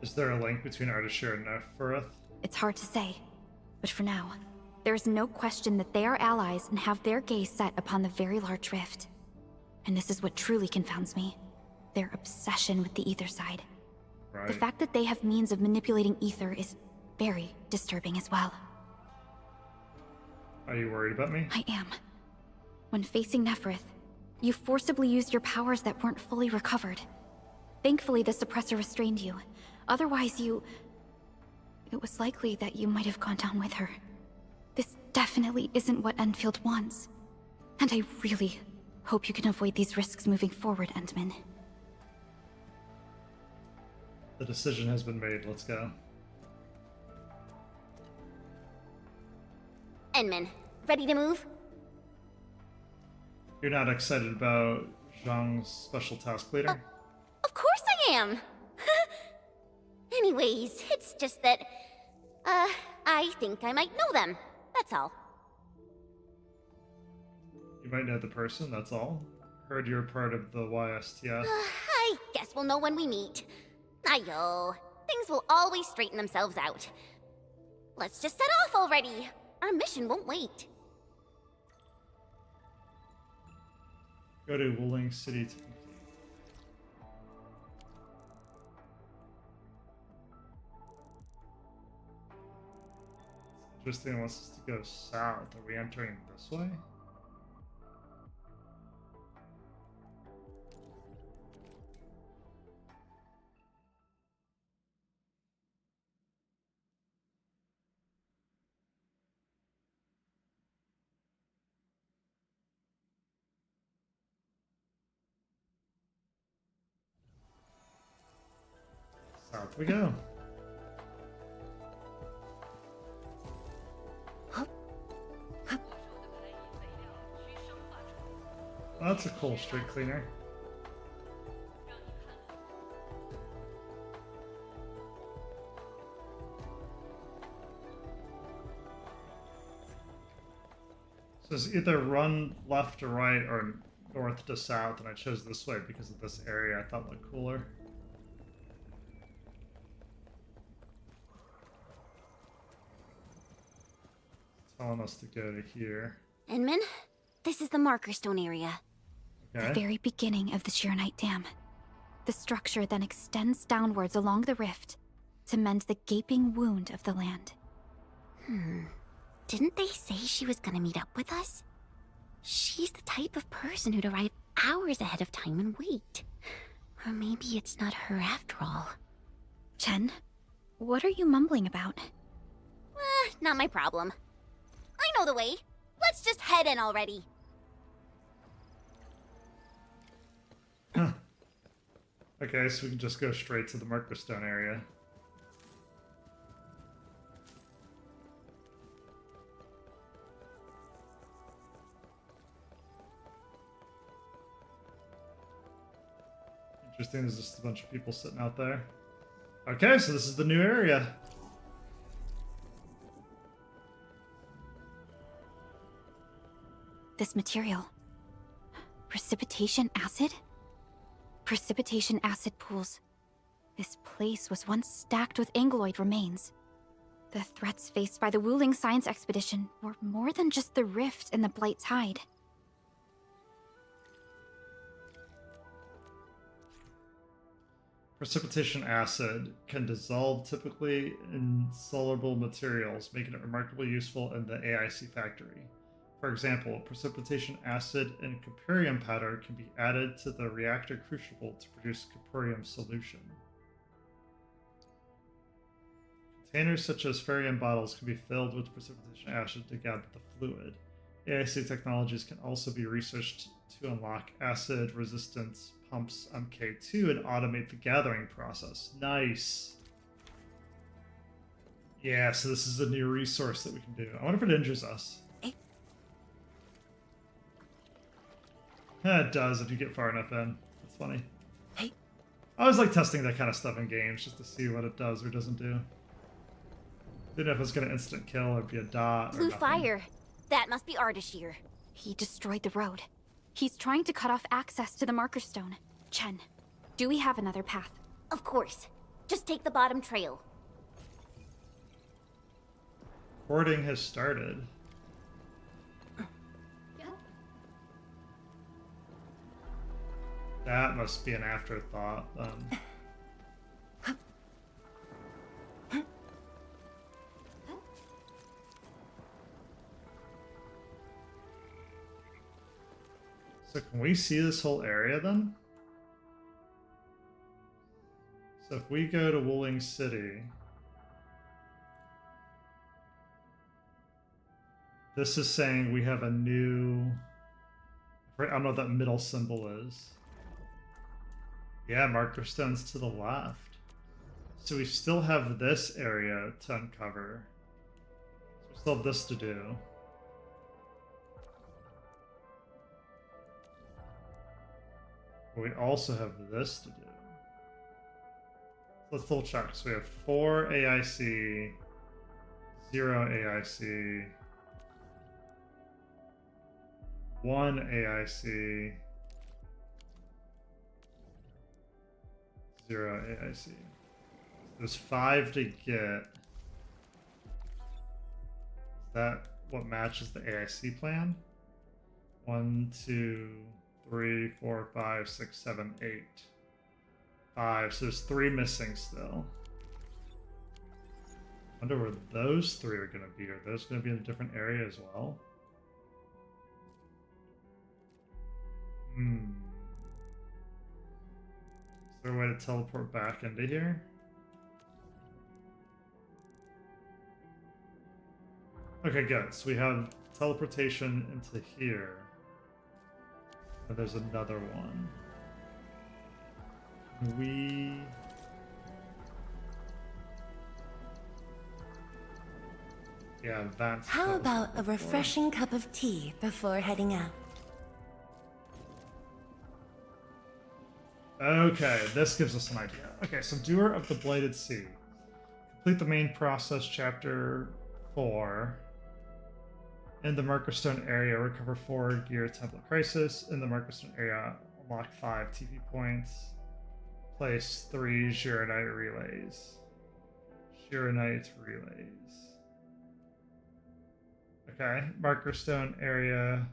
Is there a link between Ardashir and Neferith? It's hard to say, but for now, there is no question that they are allies and have their gaze set upon the very large rift. And this is what truly confounds me. Their obsession with the ether side. Right. The fact that they have means of manipulating ether is very disturbing as well. Are you worried about me? I am. When facing Neferith, you forcibly used your powers that weren't fully recovered. Thankfully, the suppressor restrained you. Otherwise, it was likely that you might have gone down with her. This definitely isn't what Enfield wants. And I really hope you can avoid these risks moving forward, Endman. The decision has been made. Let's go. Endman, ready to move? You're not excited about Zhang's special task leader? Of course I am! Anyways, it's just that, I think I might know them. That's all. You might know the person, that's all. Heard you're part of the YSTF. I guess we'll know when we meet. Ayo, things will always straighten themselves out. Let's just set off already. Our mission won't wait. Go to Wuling City to complete. It's interesting, it wants us to go south. Are we entering this way? South we go. That's a cool street cleaner. So it's either run left to right or north to south, and I chose this way because of this area I thought looked cooler. It's telling us to go to here. Inman, this is the Marker Stone area. The Okay. very beginning of the Sheernite Dam. The structure then extends downwards along the rift to mend the gaping wound of the land. Didn't they say she was gonna meet up with us? She's the type of person who'd arrive hours ahead of time and wait. Or maybe it's not her after all. Chen, what are you mumbling about? Not my problem. I know the way. Let's just head in already. Okay, so we can just go straight to the Marker Stone area. Interesting, there's just a bunch of people sitting out there. Okay, so this is the new area. This material. Precipitation acid? Precipitation acid pools. This place was once stacked with Angloid remains. The threats faced by the Wuling Science Expedition were more than just the rift in the Blight Tide. Precipitation acid can dissolve typically insoluble materials, making it remarkably useful in the AIC factory. For example, precipitation acid in coperium powder can be added to the reactor crucible to produce coperium solution. Containers such as ferrium bottles can be filled with precipitation acid to gather the fluid. AIC technologies can also be researched to unlock acid resistance pumps MK2 and automate the gathering process. Nice. Yeah, so this is a new resource that we can do. I wonder if it injures us. It does if you get far enough in. That's funny. Hey. I always like testing that kind of stuff in games just to see what it does or doesn't do. Didn't know if it was going to instant kill or be a dot or Blue nothing. fire. That must be Ardashir. He destroyed the road. He's trying to cut off access to the Marker Stone. Chen, do we have another path? Of course. Just take the bottom trail. Hoarding has started. That must be an afterthought. So can we see this whole area then? So if we go to Wuling City, this is saying we have a new, I don't know what that middle symbol is. Yeah, marker stones to the left. So we still have this area to uncover. So we still have this to do. But we also have this to do. Let's double check. So we have 4 AIC, 0 AIC, 1 AIC, 0 AIC. There's 5 to get. Is that what matches the AIC plan? 1, 2, 3, 4, 5, 6, 7, 8. 5. So there's 3 missing still. I wonder where those 3 are going to be. Are those going to be in a different area as well? Is there a way to teleport back into here? Okay, good. So we have teleportation into here. And there's another one. Yeah, advanced. How about a refreshing cup of tea before heading out? Okay, this gives us an idea. Okay, Subduer of the Blighted Sea. Complete the main process, chapter 4. In the Markerstone area, recover 4 gear template crisis. In the Markerstone area, unlock 5 TP points. Place 3 Gironite relays. Gironite relays. Okay, Markerstone area.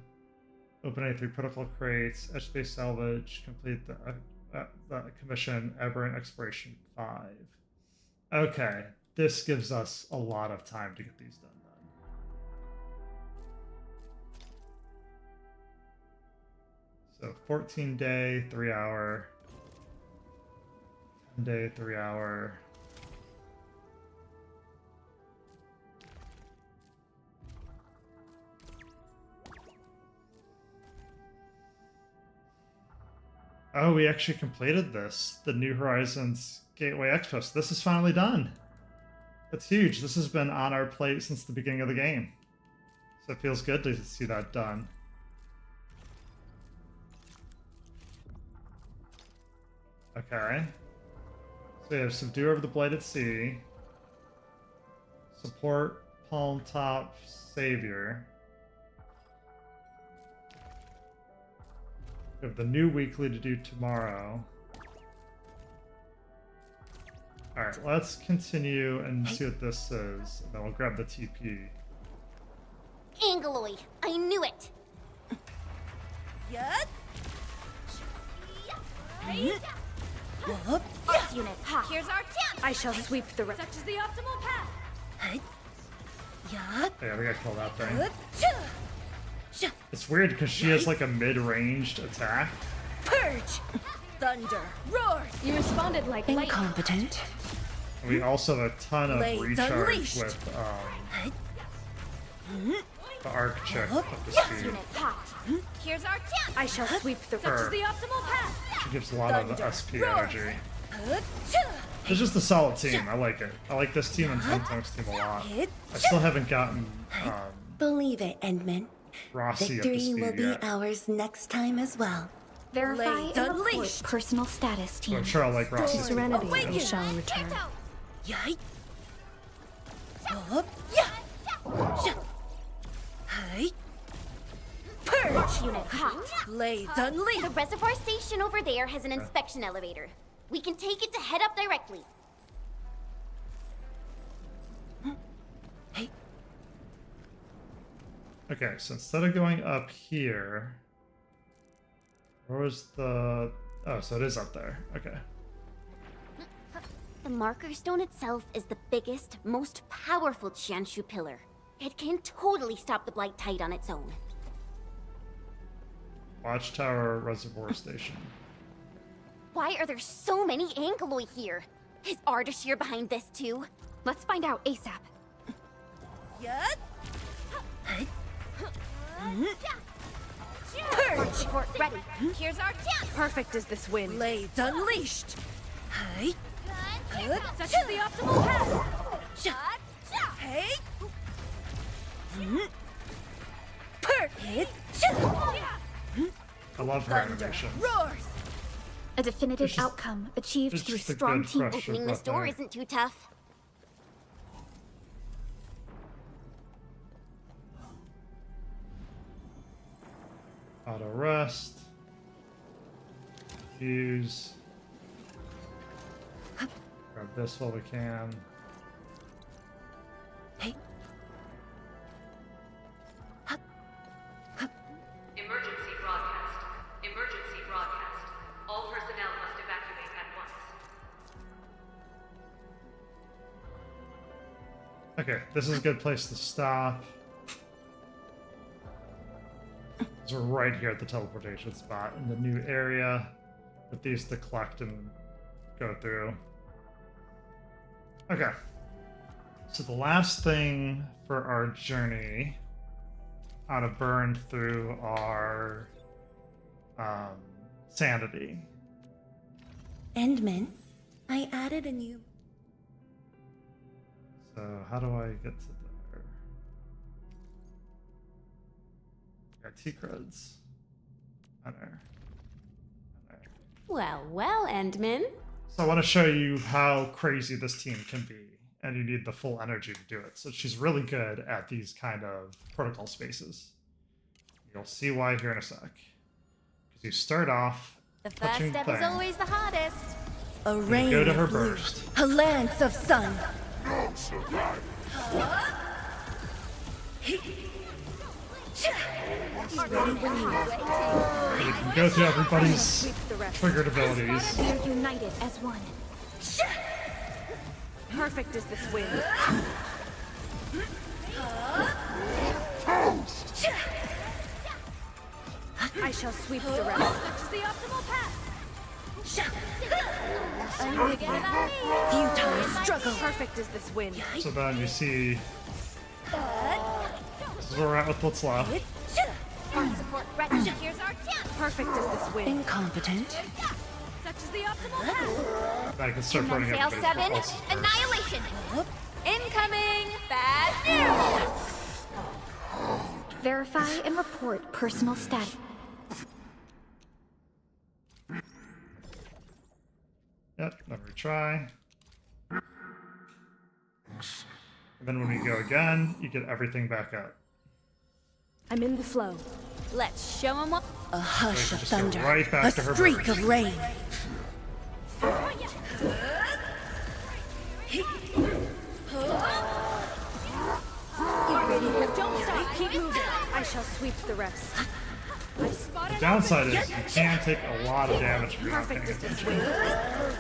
Open A3 protocol crates. Edge space salvage. Complete the commission. Aberrant exploration 5. Okay, this gives us a lot of time to get these done. So 14 day, 3 hour, 10 day, 3 hour. Oh, we actually completed this. The New Horizons Gateway Expo. This is finally done. That's huge. This has been on our plate since the beginning of the game. So it feels good to see that done. Okay. So we have Subduer of the Blighted Sea. Support Palm Top Savior. We have the new weekly to do tomorrow. Alright, let's continue and see what this is. And then we'll grab the TP. Angaloid, I knew it! Yet? Arts unit, here's our chance! I shall sweep the rest. Such is the optimal path. Yeah, we gotta kill that thing. It's weird because she has like a mid-ranged attack. Purge! Thunder! Roars! You responded like lightning. Incompetent. And we also have a ton of Blades recharge unleashed. with the arc check up the Arts speed. unit, here's our chance! I shall sweep the Such is the optimal path. She gives a lot of Thunder. SP Roars. energy. It's just a solid team. I like it. I like this team and Tongue's team a lot. I still haven't gotten Believe it, Endman. Rossi up to Victory speed will be yet. ours next time as well. Verify Blades and report unleashed. personal status So team. I'm sure I'll like Rossi. Serenity too. shall return. Yikes. Arts unit, Blades The unleashed. reservoir station over there has an inspection elevator. We can take it to head up directly. Okay, so instead of going up here, where was the... Oh, so it is up there. Okay. The marker stone itself is the biggest, most powerful Jianshu pillar. It can totally stop the Blight Tide on its own. Watchtower Reservoir Station. Why are there so many Angeloi here? Is Ardashir behind this too? Let's find out ASAP. Yet? Purge! Support ready. Here's our chance! Perfect is this wind. Blades unleashed. Such is the optimal path! Hey. Perfect. I love her animation. Roars. A definitive It's just- outcome achieved it's through just a strong good team. crush. Opening this Right door there. isn't too tough. Auto rest. Fuse. Grab this while we can. Emergency broadcast. Emergency broadcast. All personnel must evacuate at once. Okay, this is a good place to stop. So we're right here at the teleportation spot in the new area with these to collect and go through. Okay. So the last thing for our journey ought to burn through our sanity. Endman, I added a new... So how do I get to there? Got T-creds. On there. On there. Well, well, Endman. So I want to show you how crazy this team can be, and you need the full energy to do it. So she's really good at these kind of protocol spaces. You'll see why here in a sec. Because you start off The first touching step thing. is always the hardest. A rain Go to her of blue, burst. a lance of sun. You can go through everybody's triggered abilities. We are united as one. Perfect as this wind. I shall sweep the rest. Such is the optimal path. Futile struggle. Perfect as this wind. So then you see, this is where we're at with what's left. Our support ready. Here's our chance. Perfect as this wind. Incompetent. Such is the optimal path. I can start burning Sail everybody. 7, annihilation. Incoming. Bad news. Verify and report personal status. Yep, then retry. And then when we go again, you get everything back up. I'm in the flow. Let's show them what. A hush So of just go thunder. right back A to her streak burst. of rain. Don't stop. Keep moving. I shall sweep the rest. I spotted The downside is you can take a lot of damage if you're not paying Perfect as this attention. wind.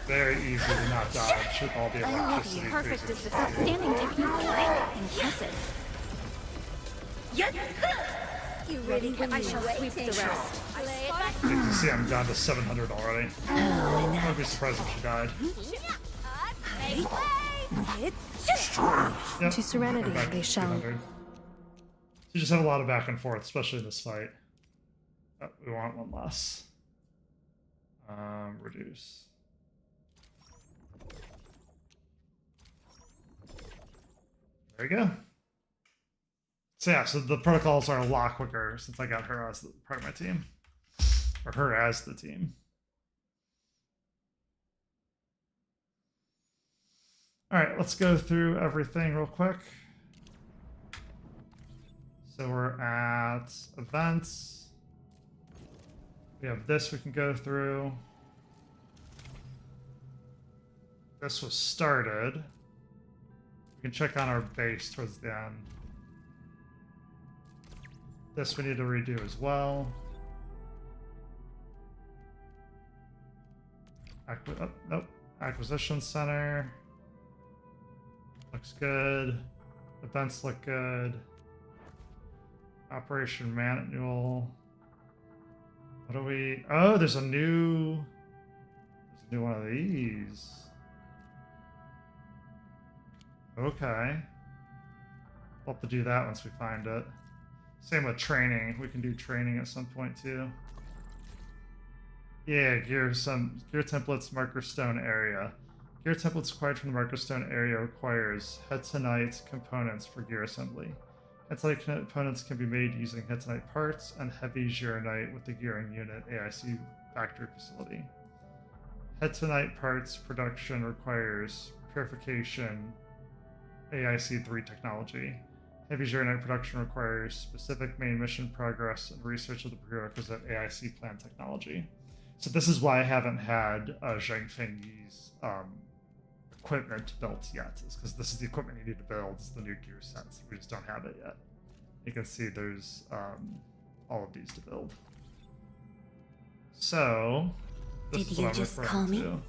Very easy to not dodge with all the electricity. Perfect crazy as this stuff. Outstanding technique. Impressive. You ready when I shall sweep the rest. I spotted. You can see I'm down to 700 already. I would be surprised if she died. Yep, To serenity we're back they to shall. 200. You just have a lot of back and forth, especially in this fight. Oh, we want one less. Reduce. There you go. So yeah, so the protocols are a lot quicker since I got her as part of my team. Or her as the team. Alright, let's go through everything real quick. So we're at events. We have this we can go through. This was started. We can check on our base towards the end. This we need to redo as well. Nope. Acquisition Center. Looks good. Events look good. Operation Manual. What do we... Oh, there's a new one of these. Okay. We'll have to do that once we find it. Same with training. We can do training at some point too. Yeah, gear templates, marker stone area. Gear templates acquired from the marker stone area requires hetenite components for gear assembly. Hetenite components can be made using hetenite parts and heavy gyrionite with the gearing unit AIC factory facility. Hetenite parts production requires purification AIC-3 technology. Heavy gyrionite production requires specific main mission progress and research of the prerequisite AIC plan technology. So this is why I haven't had Zhang Feng Yi's equipment built yet, is because this is the equipment you need to build. It's the new gear sets. We just don't have it yet. You can see there's all of these to build. So, this Did is you what I'm just referring call me? to.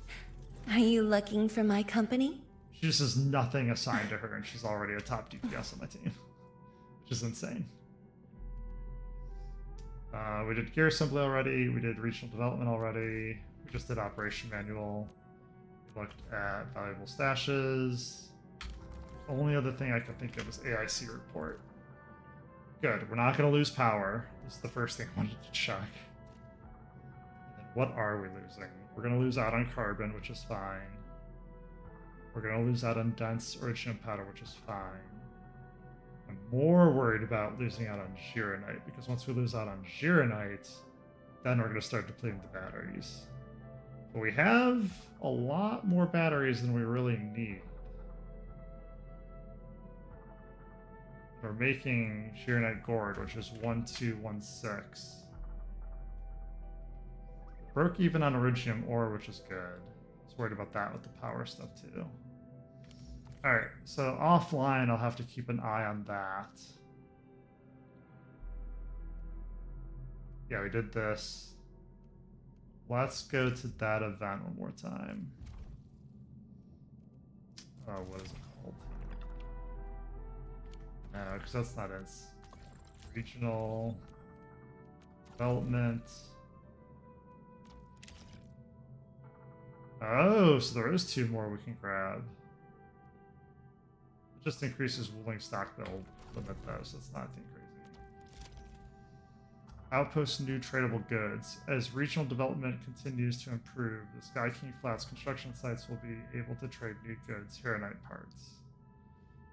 Are you looking for my company? She just has nothing assigned to her, and she's already a top DPS on my team, which is insane. We did gear assembly already. We did regional development already. We just did operation manual. We looked at valuable stashes. Only other thing I can think of is AIC report. Good. We're not going to lose power. This is the first thing I wanted to check. And then what are we losing? We're going to lose out on carbon, which is fine. We're going to lose out on dense iridium powder, which is fine. I'm more worried about losing out on gyrionite, because once we lose out on gyrionite, then we're going to start depleting the batteries. But we have a lot more batteries than we really need. We're making Sheernite Gourd, which is 1216. Broke even on Iridium ore, which is good. I was worried about that with the power stuff too. Alright, so offline I'll have to keep an eye on that. Yeah, we did this. Let's go to that event one more time. Oh, what is it called? No, because that's not it. It's regional development. Oh, so there is 2 more we can grab. It just increases wooling stock build limit though, so it's not too crazy. Outpost new tradable goods. As regional development continues to improve, the Sky King Flats construction sites will be able to trade new goods, Heronite parts.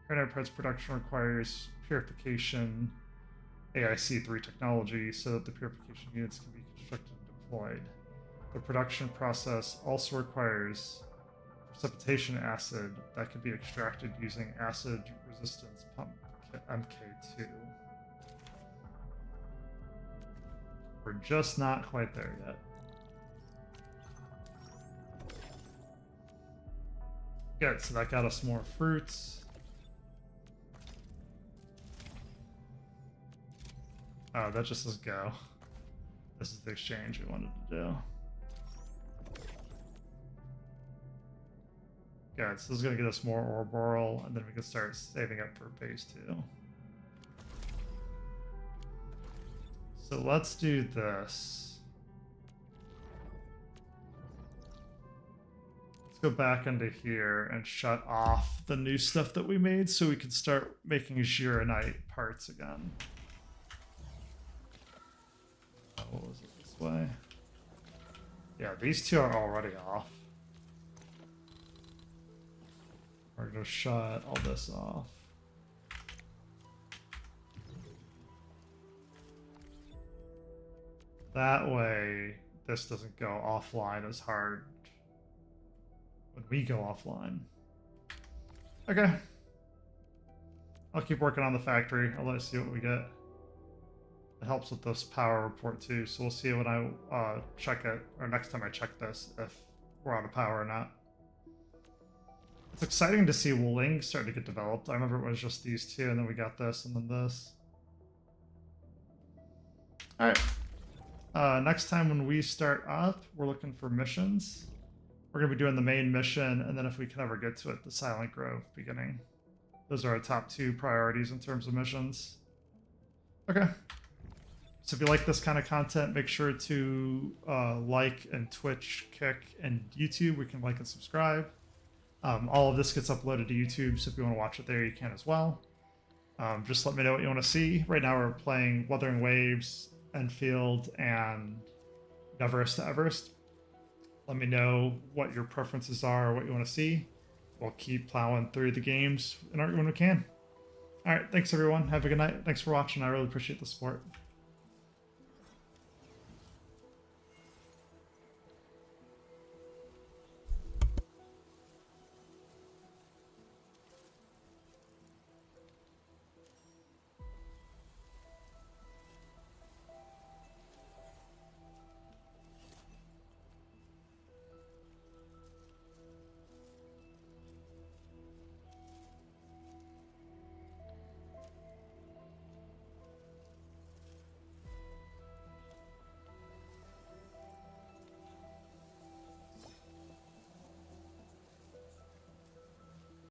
Heronite parts production requires purification AIC-3 technology so that the purification units can be constructed and deployed. The production process also requires precipitation acid that can be extracted using acid resistance pump MK2. We're just not quite there yet. Good, so that got us more fruits. Oh, that just says go. This is the exchange we wanted to do. Good, so this is going to get us more Ouroboros, and then we can start saving up for phase 2. So let's do this. Let's go back into here and shut off the new stuff that we made so we can start making Sheernite parts again. What was it this way? Yeah, these 2 are already off. We're going to shut all this off. That way, this doesn't go offline as hard when we go offline. Okay. I'll keep working on the factory. I'll let you see what we get. It helps with this power report too, so we'll see when I check it, or next time I check this, if we're out of power or not. It's exciting to see Wooling starting to get developed. I remember it was just these 2, and then we got this, and then this. Alright. Next time when we start up, we're looking for missions. We're going to be doing the main mission, and then if we can ever get to it, the Silent Grove beginning. Those are our top 2 priorities in terms of missions. Okay. So if you like this kind of content, make sure to like and Twitch, Kick, and YouTube. We can like and subscribe. All of this gets uploaded to YouTube, so if you want to watch it there, you can as well. Just let me know what you want to see. Right now we're playing Wuthering Waves, Endfield, and Everest to Everest. Let me know what your preferences are, what you want to see. We'll keep plowing through the games when we can. All right, thanks everyone. Have a good night. Thanks for watching. I really appreciate the support.